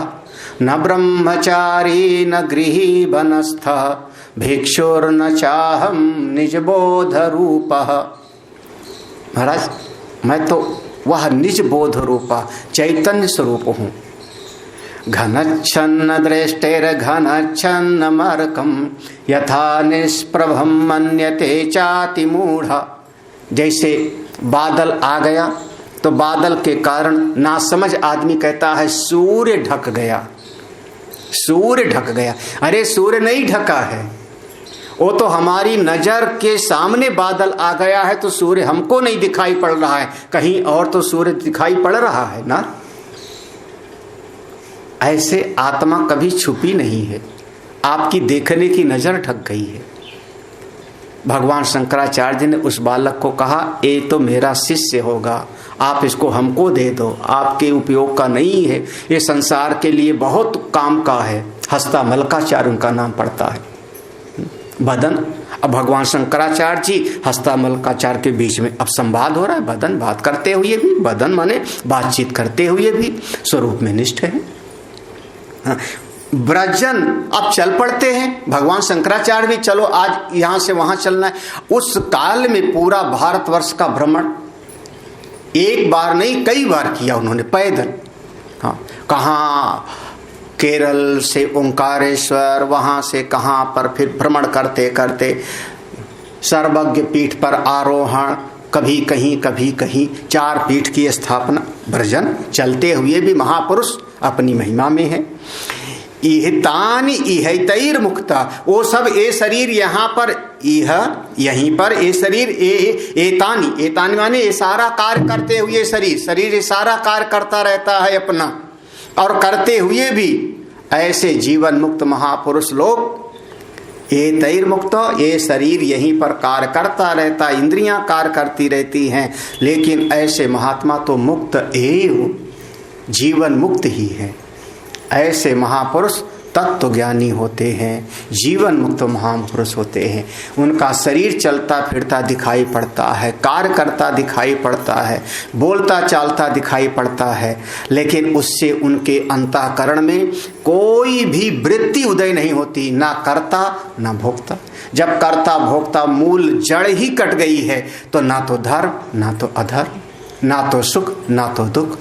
न ब्रह्मचारी न गृही वनस्थ भिक्षुर्न चाहम निज बोध रूप। महाराज मैं तो वह निज बोध रूपा चैतन्य स्वरूप हूँ। घनच्छन्न दृष्टेर घनच्छन्न मर्कम यथा निष्प्रभम मन्यते चाति मूढ़। जैसे बादल आ गया तो बादल के कारण नासमझ आदमी कहता है सूर्य ढक गया, सूर्य ढक गया। अरे सूर्य नहीं ढका है, वो तो हमारी नजर के सामने बादल आ गया है तो सूर्य हमको नहीं दिखाई पड़ रहा है, कहीं और तो सूर्य दिखाई पड़ रहा है ना। ऐसे आत्मा कभी छुपी नहीं है, आपकी देखने की नजर ढक गई है। भगवान शंकराचार्य ने उस बालक को कहा ये तो मेरा शिष्य होगा, आप इसको हमको दे दो, आपके उपयोग का नहीं है, ये संसार के लिए बहुत काम का है। हस्तामलकाचार्य उनका नाम पड़ता है। बदन, अब भगवान शंकराचार्य जी हस्तामलकाचार्य के बीच में अब संवाद हो रहा है। बदन बात करते हुए भी, बदन माने बातचीत करते हुए भी स्वरूप में निष्ठ है। ब्रजन अब चल पड़ते हैं। भगवान शंकराचार्य भी चलो आज यहां से वहां चलना है। उस काल में पूरा भारतवर्ष का भ्रमण एक बार नहीं कई बार किया उन्होंने पैदल। हाँ, कहाँ केरल से ओंकारेश्वर, वहां से कहाँ पर फिर भ्रमण करते करते सर्वज्ञ पीठ पर आरोहण, कभी कहीं कभी कहीं 4 पीठ की स्थापना। ब्रजन चलते हुए भी महापुरुष अपनी महिमा में है। इहतानि इहतैर मुक्ता, वो सब ए शरीर यहाँ पर, यहीं पर ए शरीर एतानी, एतानी माने ये सारा कार्य करते हुए शरीर ये सारा कार्य करता रहता है अपना, और करते हुए भी ऐसे जीवन मुक्त महापुरुष लोग ये तैर मुक्त, ये शरीर यहीं पर कार्य करता रहता, इंद्रियां कार्य करती रहती हैं, लेकिन ऐसे महात्मा तो मुक्त एव जीवन मुक्त ही है। ऐसे महापुरुष तत्व ज्ञानी होते हैं, जीवन मुक्त महापुरुष होते हैं। उनका शरीर चलता फिरता दिखाई पड़ता है, कार्य करता दिखाई पड़ता है, बोलता चालता दिखाई पड़ता है, लेकिन उससे उनके अंतःकरण में कोई भी वृत्ति उदय नहीं होती, ना कर्ता ना भोक्ता। जब कर्ता भोक्ता मूल जड़ ही कट गई है तो ना तो धर्म ना तो अधर्म, ना तो सुख ना तो दुख,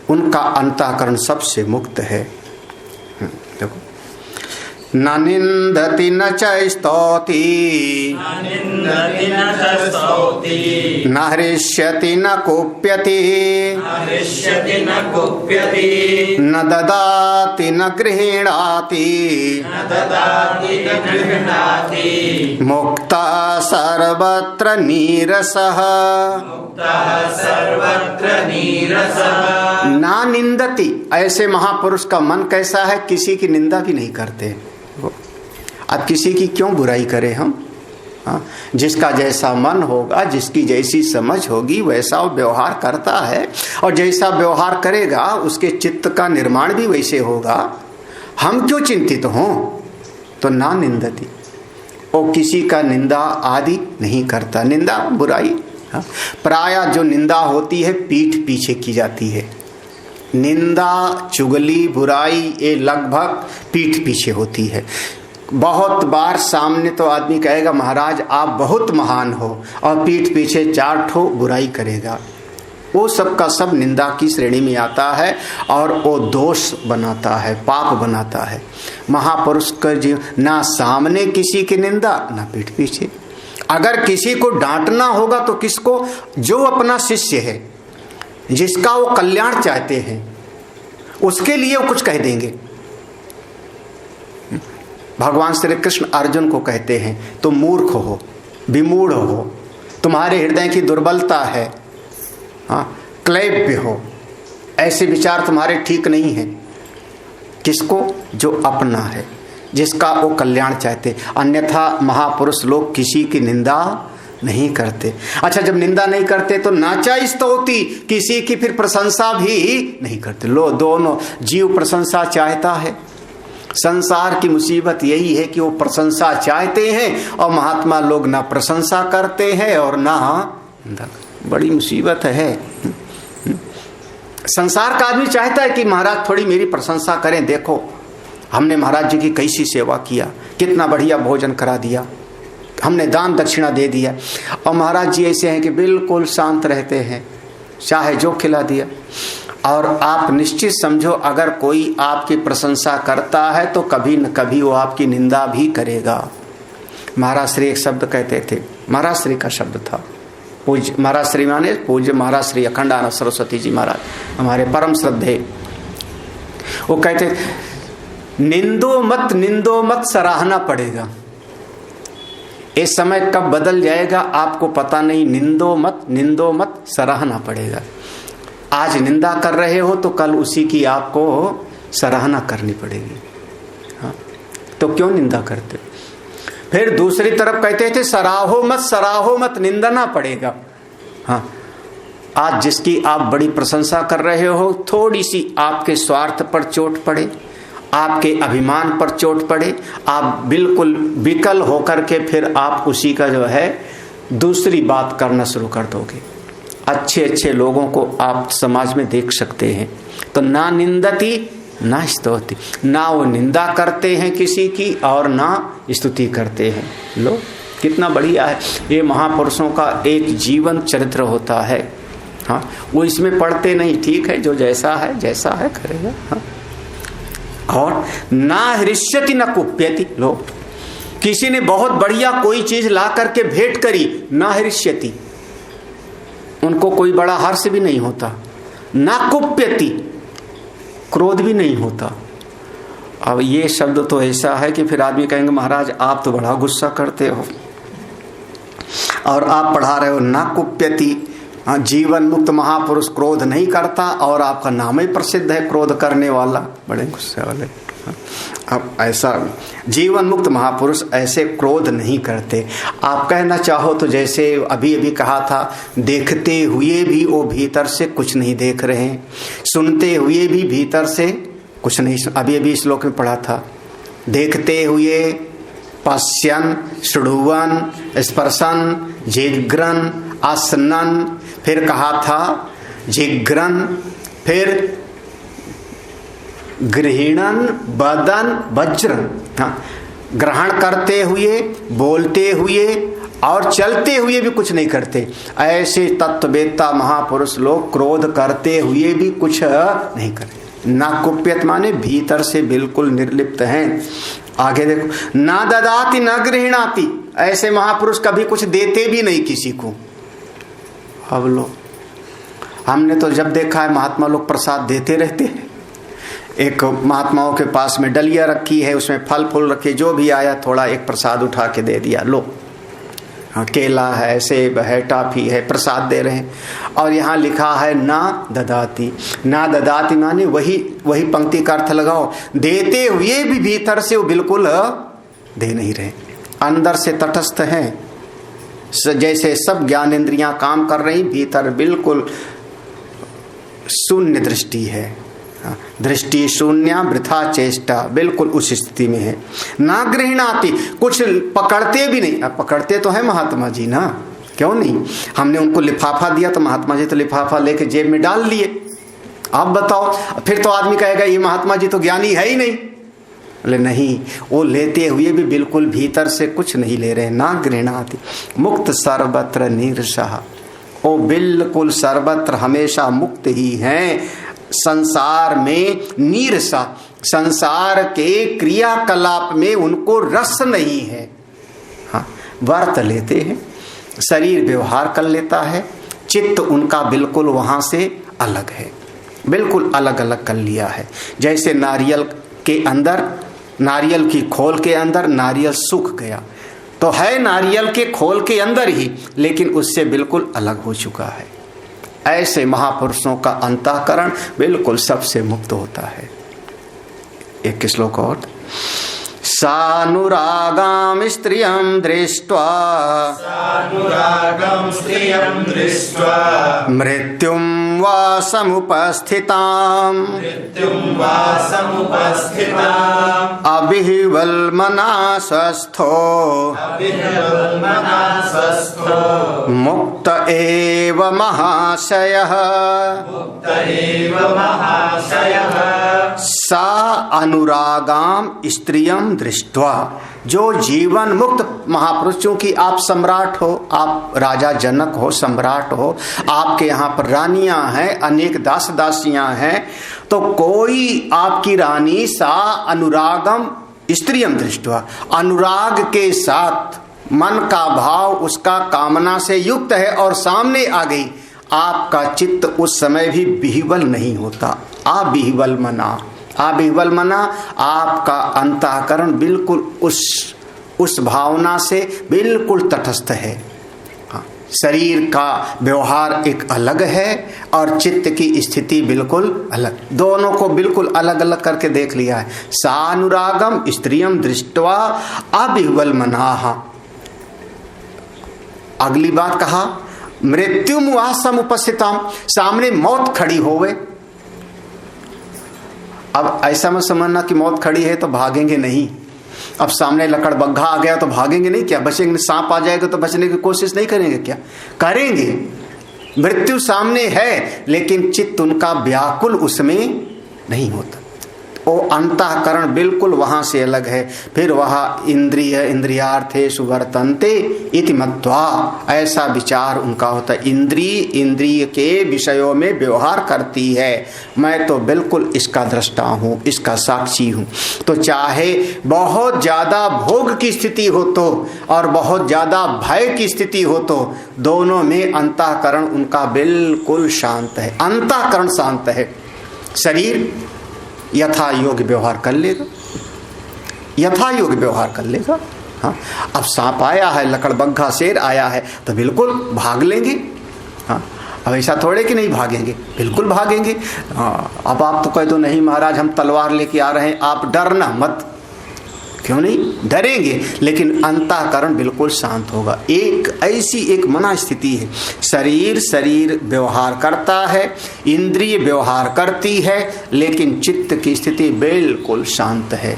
उनका अंतःकरण सबसे मुक्त है। देखो न निन्दति न च स्तौति निन्दति न च स्तौति न हृष्यति न कुप्यति हृष्यति न कुप्यति न ददाति न गृह्णाति न ददाति न गृह्णाति मुक्तः सर्वत्र नीरसः मुक्तः सर्वत्र नीरसः ना निंदति। ऐसे महापुरुष का मन कैसा है, किसी की निंदा भी नहीं करते। अब किसी की क्यों बुराई करें हम? जिसका जैसा मन होगा, जिसकी जैसी समझ होगी, वैसा वो व्यवहार करता है, और जैसा व्यवहार करेगा उसके चित्त का निर्माण भी वैसे होगा। हम क्यों चिंतित हों? तो ना निंदति, वो किसी का निंदा आदि नहीं करता। निंदा बुराई प्रायः जो निंदा होती है पीठ पीछे की जाती है। निंदा, चुगली, बुराई ये लगभग पीठ पीछे होती है। बहुत बार सामने तो आदमी कहेगा महाराज आप बहुत महान हो, और पीठ पीछे 4 ठो बुराई करेगा। वो सब का सब निंदा की श्रेणी में आता है, और वो दोष बनाता है, पाप बनाता है। महापुरुष का जीव ना सामने किसी की निंदा, ना पीठ पीछे। अगर किसी को डांटना होगा तो किसको? जो अपना शिष्य है, जिसका वो कल्याण चाहते हैं, उसके लिए वो कुछ कह देंगे। भगवान श्री कृष्ण अर्जुन को कहते हैं तुम मूर्ख हो, विमूढ़ हो, तुम्हारे हृदय की दुर्बलता है, क्लैब्य हो, ऐसे विचार तुम्हारे ठीक नहीं है। किसको? जो अपना है, जिसका वो कल्याण चाहते। अन्यथा महापुरुष लोग किसी की निंदा नहीं करते। अच्छा, जब निंदा नहीं करते तो नाचा स्तौति, किसी की फिर प्रशंसा भी नहीं करते। लो, दोनों जीव प्रशंसा चाहता है। संसार की मुसीबत यही है कि वो प्रशंसा चाहते हैं, और महात्मा लोग ना प्रशंसा करते हैं और ना निंदा। बड़ी मुसीबत है। संसार का आदमी चाहता है कि महाराज थोड़ी मेरी प्रशंसा करें, देखो हमने महाराज जी की कैसी सेवा किया, कितना बढ़िया भोजन करा दिया, हमने दान दक्षिणा दे दिया। और महाराज जी ऐसे हैं कि बिल्कुल शांत रहते हैं, चाहे जो खिला दिया। और आप निश्चित समझो, अगर कोई आपकी प्रशंसा करता है तो कभी न कभी वो आपकी निंदा भी करेगा। महाराज श्री एक शब्द कहते थे, महाराज श्री का शब्द था, पूज्य महाराज श्री माने पूज्य महाराज श्री अखंडानंद सरस्वती जी महाराज, हमारे परम श्रद्धेय। वो कहते निंदो मत सराहना पड़ेगा। ये समय कब बदल जाएगा आपको पता नहीं। निंदो मत सराहना पड़ेगा। आज निंदा कर रहे हो तो कल उसी की आपको सराहना करनी पड़ेगी। हाँ, तो क्यों निंदा करते? फिर दूसरी तरफ कहते थे सराहो मत, निंदना पड़ेगा। हाँ, आज जिसकी आप बड़ी प्रशंसा कर रहे हो, थोड़ी सी आपके स्वार्थ पर चोट पड़े, आपके अभिमान पर चोट पड़े, आप बिल्कुल विकल होकर के फिर आप उसी का जो है दूसरी बात करना शुरू कर दोगे। अच्छे अच्छे लोगों को आप समाज में देख सकते हैं, तो ना निंदती ना स्तुति, ना वो निंदा करते हैं किसी की और ना स्तुति करते हैं। लो कितना बढ़िया है। ये महापुरुषों का एक जीवन चरित्र होता है। हाँ, वो इसमें पढ़ते नहीं, ठीक है, जो जैसा है करेगा। हाँ, और ना हृष्यति न कुप्यति। लो, किसी ने बहुत बढ़िया कोई चीज ला करके भेंट करी, ना हृष्यति, उनको कोई बड़ा हर्ष भी नहीं होता। ना कुप्यति, क्रोध भी नहीं होता। अब ये शब्द तो ऐसा है कि फिर आदमी कहेंगे महाराज आप तो बड़ा गुस्सा करते हो, और आप पढ़ा रहे हो ना कुप्यति। जीवन मुक्त महापुरुष क्रोध नहीं करता, और आपका नाम ही प्रसिद्ध है क्रोध करने वाला, बड़े गुस्से वाले। अब ऐसा जीवन मुक्त महापुरुष ऐसे क्रोध नहीं करते। आप कहना चाहो तो जैसे अभी अभी कहा था, देखते हुए भी वो भीतर से कुछ नहीं देख रहे, सुनते हुए भी भीतर से कुछ नहीं। अभी अभी श्लोक में पढ़ा था, देखते हुए पश्यन शृण्वन् स्पर्शन जिघ्रन् आसनन्, फिर कहा था जिघ्रन्, फिर गृहीणन बदन वज्रन। हाँ, ग्रहण करते हुए, बोलते हुए और चलते हुए भी कुछ नहीं करते। ऐसे तत्ववेत्ता महापुरुष लोग क्रोध करते हुए भी कुछ नहीं करते। ना कुप्यत माने भीतर से बिल्कुल निर्लिप्त हैं। आगे देखो, ना ददाति न गृह्णाति, ऐसे महापुरुष कभी कुछ देते भी नहीं किसी को। अब लो, हमने तो जब देखा है महात्मा लोग प्रसाद देते रहते हैं। एक महात्माओं के पास में डलिया रखी है, उसमें फल फूल रखे, जो भी आया थोड़ा एक प्रसाद उठा के दे दिया, लो केला है, सेब है, टाफी है, प्रसाद दे रहे हैं। और यहाँ लिखा है ना ददाति। ना ददाति माने वही पंक्ति का अर्थ लगाओ, देते हुए भी भीतर से वो बिल्कुल दे नहीं रहे, अंदर से तटस्थ हैं। जैसे सब ज्ञानेंद्रियां काम कर रही, भीतर बिल्कुल शून्य दृष्टि है, दृष्टि शून्य वृथा चेष्टा, बिल्कुल उस स्थिति में है। ना गृह्णाति, कुछ पकड़ते भी नहीं। अब पकड़ते तो है महात्मा जी ना, क्यों नहीं? हमने उनको लिफाफा दिया तो महात्मा जी तो लिफाफा लेके जेब में डाल लिए। आप बताओ, फिर तो आदमी कहेगा ये महात्मा जी तो ज्ञानी है ही नहीं। बोले नहीं, वो लेते हुए भी बिल्कुल भीतर से कुछ नहीं ले रहे। ना गृह्णाति मुक्त सर्वत्र नीरसः, वो बिल्कुल सर्वत्र हमेशा मुक्त ही हैं। संसार में नीरसा, संसार के क्रियाकलाप में उनको रस नहीं है। हाँ, व्रत लेते हैं, शरीर व्यवहार कर लेता है, चित्त उनका बिल्कुल वहां से अलग है, बिल्कुल अलग अलग कर लिया है। जैसे नारियल के अंदर, नारियल की खोल के अंदर नारियल सूख गया, तो है नारियल के खोल के अंदर ही, लेकिन उससे बिल्कुल अलग हो चुका है। ऐसे महापुरुषों का अंतःकरण बिल्कुल सबसे मुक्त होता है। एक श्लोक और, सानुरागां स्त्रियं दृष्ट्वा, सानुरागं स्त्रियं दृष्ट्वा मृत्युं वा समुपस्थितां, मृत्युं वा समुपस्थिताम् अभिवल्मनासस्थो, अभिवल्मनासस्थो मुक्त एव महाशयः, मुक्त एव महाशयः। सा अनुरागां स्त्रियं दृष्ट्वा, जो जीवन मुक्त महापुरुषों की, आप सम्राट हो, आप राजा जनक हो, सम्राट हो, आपके यहाँ पर रानियां हैं, अनेक दास दासियां हैं, तो कोई आपकी रानी सा अनुरागम स्त्रियं दृष्ट्वा, अनुराग के साथ मन का भाव उसका कामना से युक्त है और सामने आ गई, आपका चित्त उस समय भी विह्वल नहीं होता। अविह्वल मना, अविह्वल मना, आपका अंतःकरण बिल्कुल उस भावना से बिल्कुल तटस्थ है। हाँ, शरीर का व्यवहार एक अलग है और चित्त की स्थिति बिल्कुल अलग, दोनों को बिल्कुल अलग अलग करके देख लिया है। सानुरागम स्त्रियं दृष्ट्वा अविह्वल मनाः। अगली बात कहा, मृत्युम वा समुपस्थिताम, सामने मौत खड़ी होवे। अब ऐसा मत समझना कि मौत खड़ी है तो भागेंगे नहीं। अब सामने लकड़बग्घा आ गया तो भागेंगे नहीं क्या? बचेंगे? सांप आ जाएगा तो बचने की कोशिश नहीं करेंगे क्या? करेंगे। मृत्यु सामने है लेकिन चित्त उनका व्याकुल उसमें नहीं होता, वो अंतःकरण बिल्कुल वहां से अलग है। फिर वह इंद्रियार्थेषु वर्तन्ते इति मत्वा, ऐसा विचार उनका होता है। इंद्रिय के विषयों में व्यवहार करती है, मैं तो बिल्कुल इसका दृष्टा हूँ, इसका साक्षी हूँ। तो चाहे बहुत ज्यादा भोग की स्थिति हो तो और बहुत ज्यादा भय की स्थिति हो तो, दोनों में अंतःकरण उनका बिल्कुल शांत है, अंतःकरण शांत है। शरीर यथा योग्य व्यवहार कर लेगा, यथा योग्य व्यवहार कर लेगा। हाँ, अब सांप आया है, लकड़बग्घा शेर आया है तो बिल्कुल भाग लेंगे। हाँ, अब ऐसा थोड़े कि नहीं भागेंगे, बिल्कुल भागेंगे। अब आप तो कह दो नहीं महाराज हम तलवार लेके आ रहे हैं, आप डरना मत। क्यों नहीं डरेंगे? लेकिन अंतःकरण बिल्कुल शांत होगा। एक ऐसी एक मना स्थिति है, शरीर व्यवहार करता है, इंद्रिय व्यवहार करती है, लेकिन चित्त की स्थिति बिल्कुल शांत है।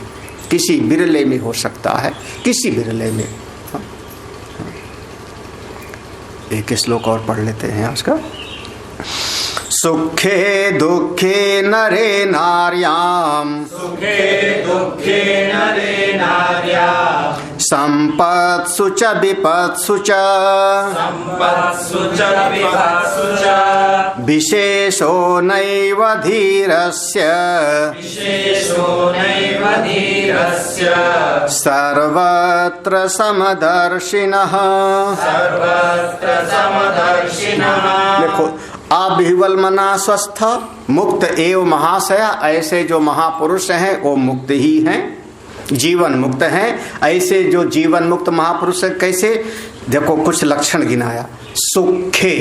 किसी बिरले में हो सकता है, किसी बिरले में। एक श्लोक और पढ़ लेते हैं उसका। सुखे दुखे नरे नार्याम, सुखे दुखे नरे नार्याम, संपत्सु च विपत्सु च संपत्सु च विपत्सु च विशेषो नैव धीरस्य विशेषो नैव धीरस्य सर्वत्र समदर्शिनः। सर्वत्र समदर्शिनः। देखो, अभिवल मना स्वस्थ मुक्त एवं महाशया, ऐसे जो महापुरुष हैं वो मुक्त ही हैं, जीवन मुक्त हैं। ऐसे जो जीवन मुक्त महापुरुष है कैसे? देखो कुछ लक्षण गिनाया। सुखे,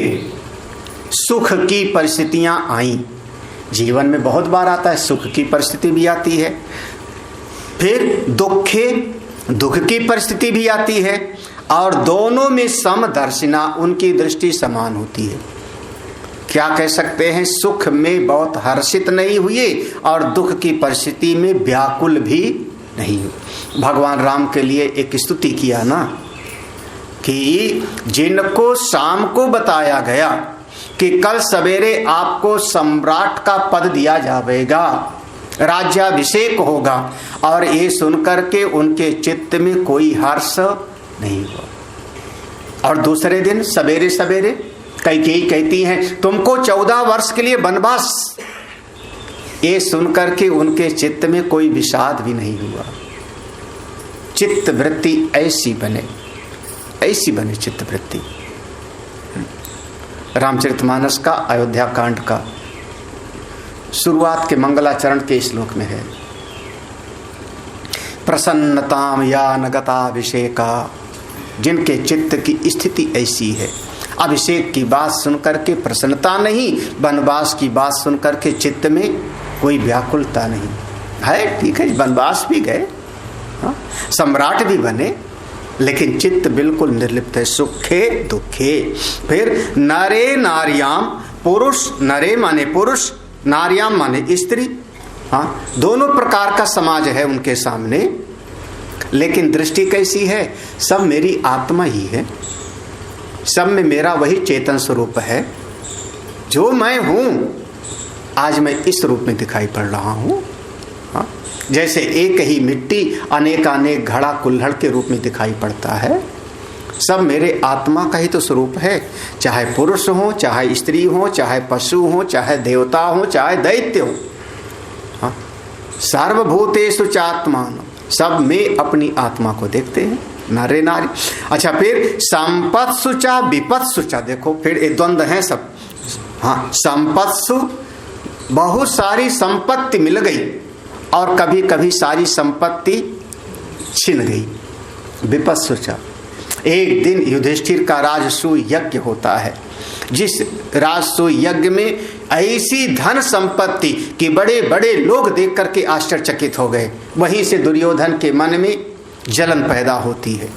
सुख की परिस्थितियां आई, जीवन में बहुत बार आता है, सुख की परिस्थिति भी आती है। फिर दुखे, दुख की परिस्थिति भी आती है। और दोनों में समदर्शिना, उनकी दृष्टि समान होती है। क्या कह सकते हैं? सुख में बहुत हर्षित नहीं हुए और दुख की परिस्थिति में व्याकुल भी नहीं हुए। भगवान राम के लिए एक स्तुति किया ना कि जिनको शाम को बताया गया कि कल सवेरे आपको सम्राट का पद दिया जाएगा, राज्याभिषेक होगा, और ये सुनकर के उनके चित्त में कोई हर्ष नहीं हुआ। और दूसरे दिन सवेरे सवेरे कैकेयी कहती हैं तुमको 14 वर्ष के लिए वनवास, ये सुनकर के उनके चित्त में कोई विषाद भी नहीं हुआ। चित्त वृत्ति ऐसी बने, ऐसी बने चित्त वृत्ति। रामचरितमानस का अयोध्या कांड का शुरुआत के मंगलाचरण के श्लोक में है, प्रसन्नताम या नगताभिषेका, जिनके चित्त की स्थिति ऐसी है। अभिषेक की बात सुनकर के प्रसन्नता नहीं, वनवास की बात सुनकर के चित्त में कोई व्याकुलता नहीं है। ठीक है, वनवास भी गए, सम्राट भी बने, लेकिन चित्त बिल्कुल निर्लिप्त है। सुखे दुखे। फिर नरे नार्याम, पुरुष, नरे माने पुरुष, नार्याम माने स्त्री। दोनों प्रकार का समाज है उनके सामने, लेकिन दृष्टि कैसी है? सब मेरी आत्मा ही है, सब में मेरा वही चेतन स्वरूप है। जो मैं हूं आज मैं इस रूप में दिखाई पड़ रहा हूं। जैसे एक ही मिट्टी अनेकानेक घड़ा कुल्हड़ के रूप में दिखाई पड़ता है, सब मेरे आत्मा का ही तो स्वरूप है। चाहे पुरुष हो, चाहे स्त्री हो, चाहे पशु हो, चाहे देवता हो, चाहे दैत्य हो, सर्वभूतेषु चात्मान, सब में अपनी आत्मा को देखते हैं, नारे नारी। अच्छा, फिर संपत्सु चा विपत्सु चा, देखो फिर ये द्वंद्व है सब। संपत्सु, बहुत सारी संपत्ति मिल गई और कभी कभी सारी संपत्ति छिन गई। विपत्सु चा, एक दिन युधिष्ठिर का राजसूय यज्ञ होता है, जिस राजसूय यज्ञ में ऐसी धन संपत्ति कि बड़े बड़े लोग देख करके आश्चर्यचकित हो गए। वहीं से दुर्योधन के मन में जलन पैदा होती है,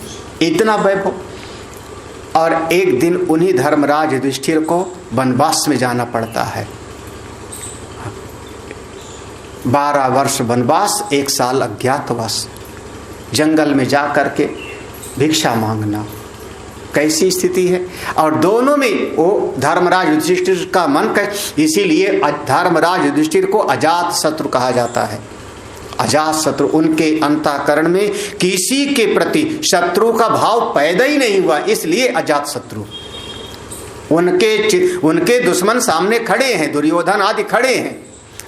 इतना वैभव। और एक दिन उन्हीं धर्मराज युधिष्ठिर को वनवास में जाना पड़ता है। 12 वर्ष वनवास, 1 साल अज्ञातवास, जंगल में जा करके भिक्षा मांगना, कैसी स्थिति है। और दोनों में वो धर्मराज युधिष्ठिर का मन कर, इसीलिए धर्मराज युधिष्ठिर को अजात शत्रु कहा जाता है। अजात शत्रु, उनके अंतःकरण में किसी के प्रति शत्रु का भाव पैदा ही नहीं हुआ, इसलिए अजात शत्रु। उनके दुश्मन सामने खड़े हैं, दुर्योधन आदि खड़े हैं,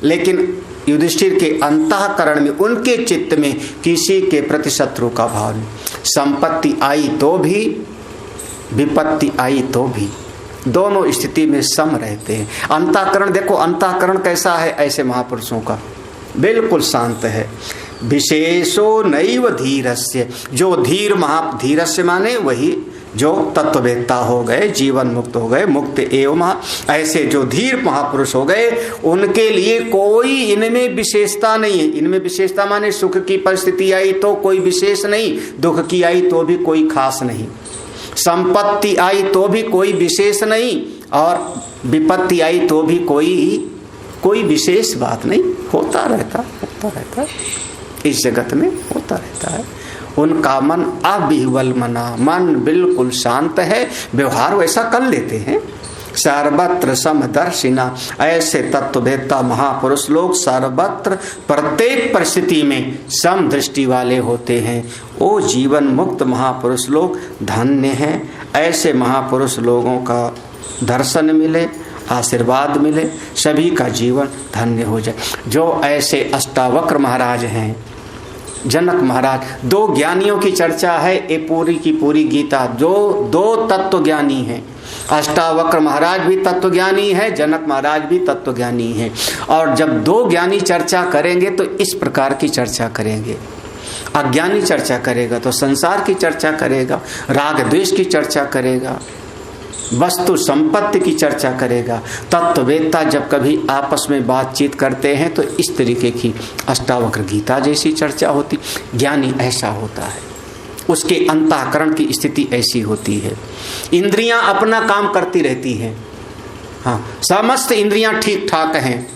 लेकिन युधिष्ठिर के अंतःकरण में, उनके चित्त में किसी के प्रति शत्रु का भाव नहीं। संपत्ति आई तो भी, विपत्ति आई तो भी, दोनों स्थिति में सम रहते हैं। अंतःकरण देखो, अंतःकरण कैसा है ऐसे महापुरुषों का? बिल्कुल शांत है। विशेषो नैव धीरस्य, जो धीर धीरस्य माने वही जो तत्ववेत्ता हो गए, जीवन मुक्त हो गए, मुक्त एवं ऐसे जो धीर महापुरुष हो गए, उनके लिए कोई इनमें विशेषता नहीं है। इनमें विशेषता माने सुख की परिस्थिति आई तो कोई विशेष नहीं, दुख की आई तो भी कोई खास नहीं, संपत्ति आई तो भी कोई विशेष नहीं, और विपत्ति आई तो भी कोई विशेष बात नहीं। होता रहता इस जगत में होता रहता है। उनका मन अविह्वल मना, मन बिल्कुल शांत है, व्यवहार वैसा कर लेते हैं, सर्वत्र समदर्शिना। ऐसे तत्ववेत्ता महापुरुष लोग सर्वत्र प्रत्येक परिस्थिति में समदृष्टि वाले होते हैं। वो जीवन मुक्त महापुरुष लोग धन्य हैं। ऐसे महापुरुष लोगों का दर्शन मिले, आशीर्वाद मिले, सभी का जीवन धन्य हो जाए। जो ऐसे अष्टावक्र महाराज हैं, जनक महाराज, दो ज्ञानियों की चर्चा है ये पूरी की पूरी गीता। दो तत्व ज्ञानी हैं। अष्टावक्र महाराज भी तत्वज्ञानी है, जनक महाराज भी तत्वज्ञानी है। और जब दो ज्ञानी चर्चा करेंगे तो इस प्रकार की चर्चा करेंगे। अज्ञानी चर्चा करेगा तो संसार की चर्चा करेगा, राग द्वेष की चर्चा करेगा, वस्तु संपत्ति की चर्चा करेगा। तत्ववेत्ता जब कभी आपस में बातचीत करते हैं तो इस तरीके की अष्टावक्र गीता जैसी चर्चा होती। ज्ञानी ऐसा होता है, उसके अंतःकरण की स्थिति ऐसी होती है। इंद्रियां अपना काम करती रहती हैं। हाँ, समस्त इंद्रियां ठीक ठाक हैं।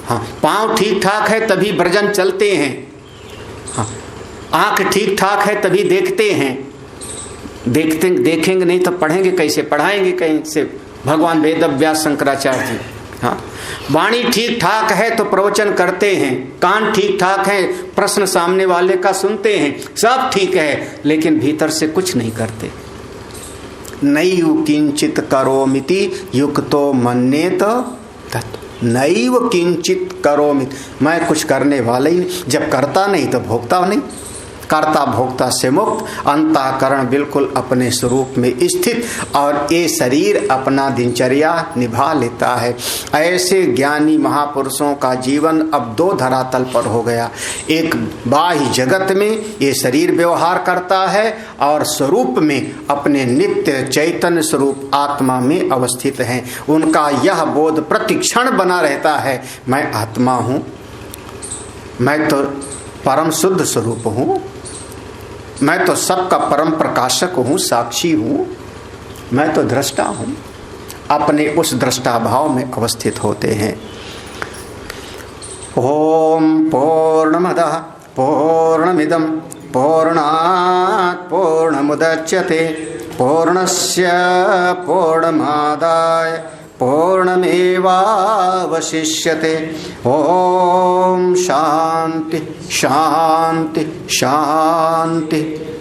हाँ, पांव ठीक ठाक है तभी ब्रजन चलते हैं। हाँ, आंख ठीक ठाक है तभी देखते हैं। देखेंगे नहीं तो पढ़ेंगे कैसे, पढ़ाएंगे कैसे भगवान वेद व्यास शंकराचार्य जी। हाँ, वाणी ठीक ठाक है तो प्रवचन करते हैं। कान ठीक ठाक है, प्रश्न सामने वाले का सुनते हैं। सब ठीक है, लेकिन भीतर से कुछ नहीं करते। नैव किंचित करोमिति युक्तो मन्येत तत्। नैव किंचित करोमिति, मैं कुछ करने वाला ही नहीं। जब करता नहीं तो भोगता नहीं। कर्ता भोक्ता से मुक्त, अंतःकरण बिल्कुल अपने स्वरूप में स्थित, और ये शरीर अपना दिनचर्या निभा लेता है। ऐसे ज्ञानी महापुरुषों का जीवन अब दो धरातल पर हो गया। एक बाह्य जगत में ये शरीर व्यवहार करता है, और स्वरूप में अपने नित्य चैतन्य स्वरूप आत्मा में अवस्थित हैं। उनका यह बोध प्रतिक्षण बना रहता है, मैं आत्मा हूँ, मैं तो परम शुद्ध स्वरूप हूँ, मैं तो सबका परम प्रकाशक हूँ, साक्षी हूँ, मैं तो दृष्टा हूँ। अपने उस दृष्टा भाव में अवस्थित होते हैं। ओम पूर्णमदः पूर्णमिदं पूर्णात् पूर्णमुदच्यते पूर्णस्य पूर्णमादाय पूर्णमेवावशिष्यते। ओम शांति शांति शांति।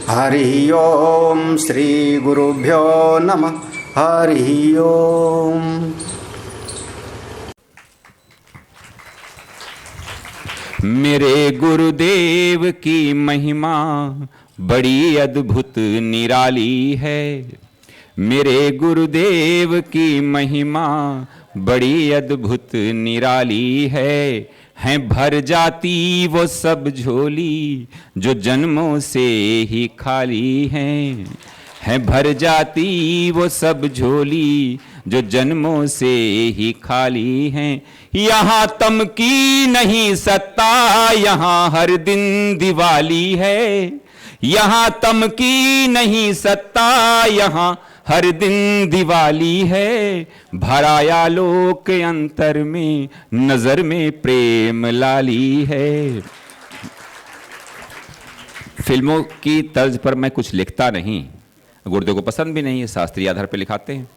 हरि ओम श्री गुरुभ्यो नमः। हरि ओम। मेरे गुरुदेव की महिमा बड़ी अद्भुत निराली है। मेरे गुरुदेव की महिमा बड़ी अद्भुत निराली है भर जाती वो सब झोली जो जन्मों से ही खाली है भर जाती वो सब झोली जो जन्मों से ही खाली हैं। यहाँ तम की नहीं सत्ता, यहाँ हर दिन दिवाली है। यहाँ तम की नहीं सत्ता, यहाँ हर दिन दिवाली है। भराया लोक अंतर में, नजर में प्रेम लाली है। फिल्मों की तर्ज पर मैं कुछ लिखता नहीं, गुरुदेव को पसंद भी नहीं है, शास्त्रीय आधार पर लिखाते हैं,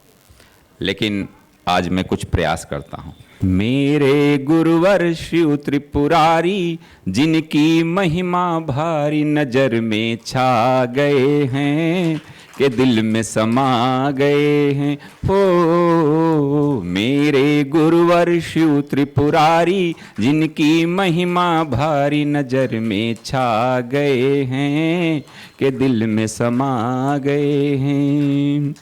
लेकिन आज मैं कुछ प्रयास करता हूं। मेरे गुरुवर शिव त्रिपुरारी, जिनकी महिमा भारी नजर में छा गए हैं के दिल में समा गए हैं। हो मेरे गुरुवर शिव त्रिपुरारी, जिनकी महिमा भारी नजर में छा गए हैं के दिल में समा गए हैं।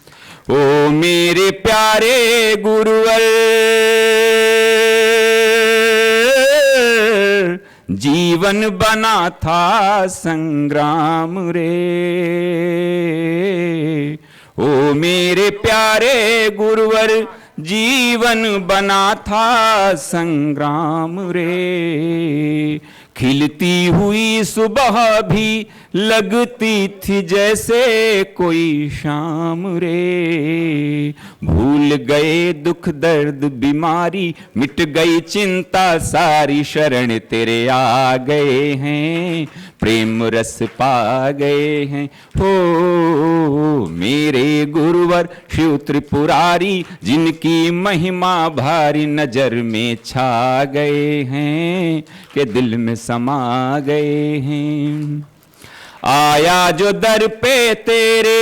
ओ मेरे प्यारे गुरुवर, जीवन बना था संग्राम रे। ओ मेरे प्यारे गुरुवर, जीवन बना था संग्राम रे। खिलती हुई सुबह भी लगती थी जैसे कोई शाम रे, भूल गए दुख दर्द बीमारी, मिट गई चिंता सारी, शरण तेरे आ गए हैं, प्रेम रस पा गए हैं। हो मेरे गुरुवर शिव त्रिपुरारी, जिनकी महिमा भारी नजर में छा गए हैं, के दिल में समा गए हैं। आया जो दर पे तेरे,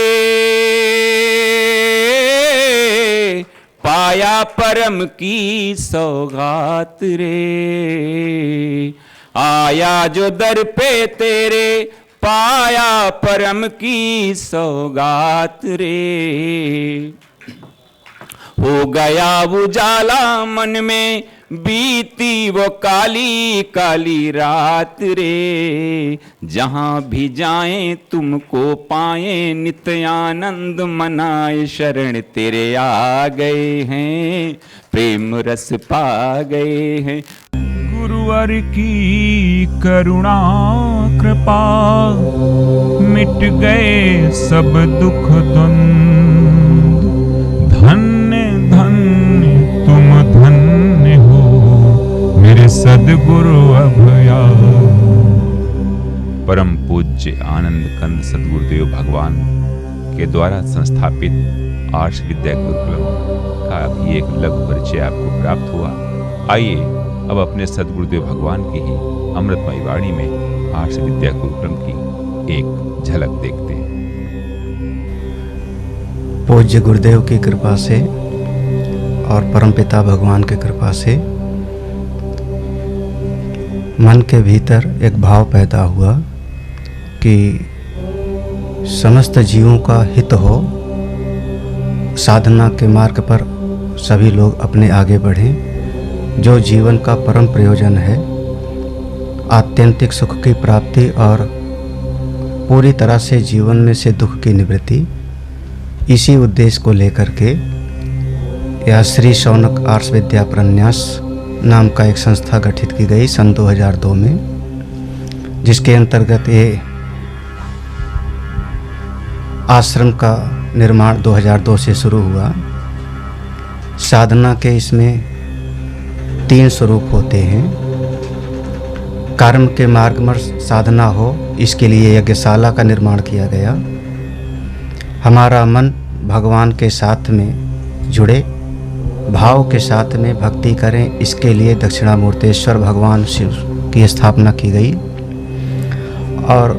पाया परम की सौगात रे, आया जो दर पे तेरे, पाया परम की सौगात रे। हो गया उजाला मन में, बीती वो काली काली रात रे, जहां भी जाएं तुमको पाएं, नित्य आनंद मनाए, शरण तेरे आ गए हैं, प्रेम रस पा गए हैं। गुरुवर की करुणा कृपा, मिट गए सब दुख द्वंद, धन्य धन्य तुम धन्य हो मेरे सद्गुरु अभया। परम पूज्य आनंद कंद सद्गुरुदेव भगवान के द्वारा संस्थापित आर्ष विद्या गुरुकुलम का अभी एक लघु परिचय आपको प्राप्त हुआ। आइए अब अपने सद्गुरुदेव भगवान की ही अमृतमयी वाणी में आर्ष विद्या गुरुकुलम की एक झलक देखते हैं। पूज्य गुरुदेव की कृपा से और परमपिता भगवान की कृपा से मन के भीतर एक भाव पैदा हुआ कि समस्त जीवों का हित हो, साधना के मार्ग पर सभी लोग अपने आगे बढ़ें। जो जीवन का परम प्रयोजन है, आत्यंतिक सुख की प्राप्ति और पूरी तरह से जीवन में से दुख की निवृत्ति, इसी उद्देश्य को लेकर के यह श्री शौनक आर्ष विद्या प्रन्यास नाम का एक संस्था गठित की गई सन 2002 में, जिसके अंतर्गत ये आश्रम का निर्माण 2002 से शुरू हुआ। साधना के इसमें 3 स्वरूप होते हैं। कर्म के मार्ग में साधना हो, इसके लिए यज्ञशाला का निर्माण किया गया। हमारा मन भगवान के साथ में जुड़े, भाव के साथ में भक्ति करें, इसके लिए दक्षिणामूर्तेश्वर भगवान शिव की स्थापना की गई। और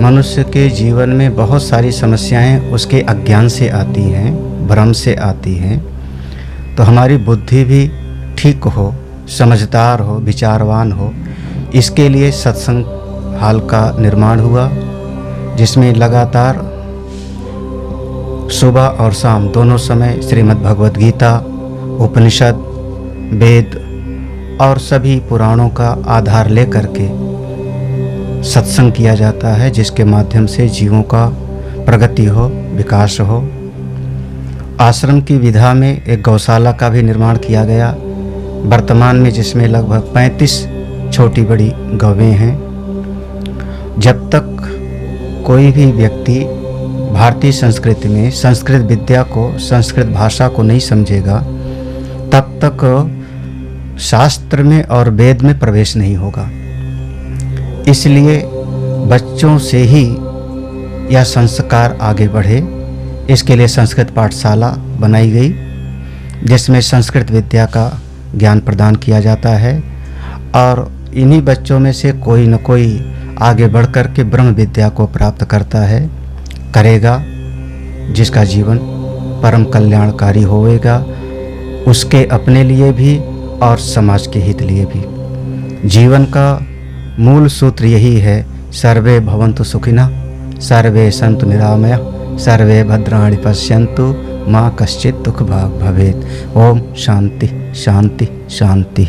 मनुष्य के जीवन में बहुत सारी समस्याएं उसके अज्ञान से आती हैं, भ्रम से आती हैं। तो हमारी बुद्धि भी ठीक हो, समझदार हो, विचारवान हो, इसके लिए सत्संग हाल का निर्माण हुआ, जिसमें लगातार सुबह और शाम दोनों समय श्रीमद् भगवद गीता, उपनिषद, वेद और सभी पुराणों का आधार लेकर के सत्संग किया जाता है, जिसके माध्यम से जीवों का प्रगति हो, विकास हो। आश्रम की विधा में एक गौशाला का भी निर्माण किया गया वर्तमान में, जिसमें लगभग 35 छोटी बड़ी गौवें हैं। जब तक कोई भी व्यक्ति भारतीय संस्कृति में संस्कृत विद्या को, संस्कृत भाषा को नहीं समझेगा, तब तक शास्त्र में और वेद में प्रवेश नहीं होगा। इसलिए बच्चों से ही यह संस्कार आगे बढ़े, इसके लिए संस्कृत पाठशाला बनाई गई, जिसमें संस्कृत विद्या का ज्ञान प्रदान किया जाता है। और इन्हीं बच्चों में से कोई न कोई आगे बढ़कर के ब्रह्म विद्या को प्राप्त करता है, करेगा, जिसका जीवन परम कल्याणकारी होएगा, उसके अपने लिए भी और समाज के हित लिए भी। जीवन का मूल सूत्र यही है, सर्वे भवन्तु सुखिनः, सर्वे सन्तु निरामया, सर्वे भद्राणि पश्यन्तु, माँ कश्चित् दुःख भाग् भवेत्। ओम शांति शांति शांति।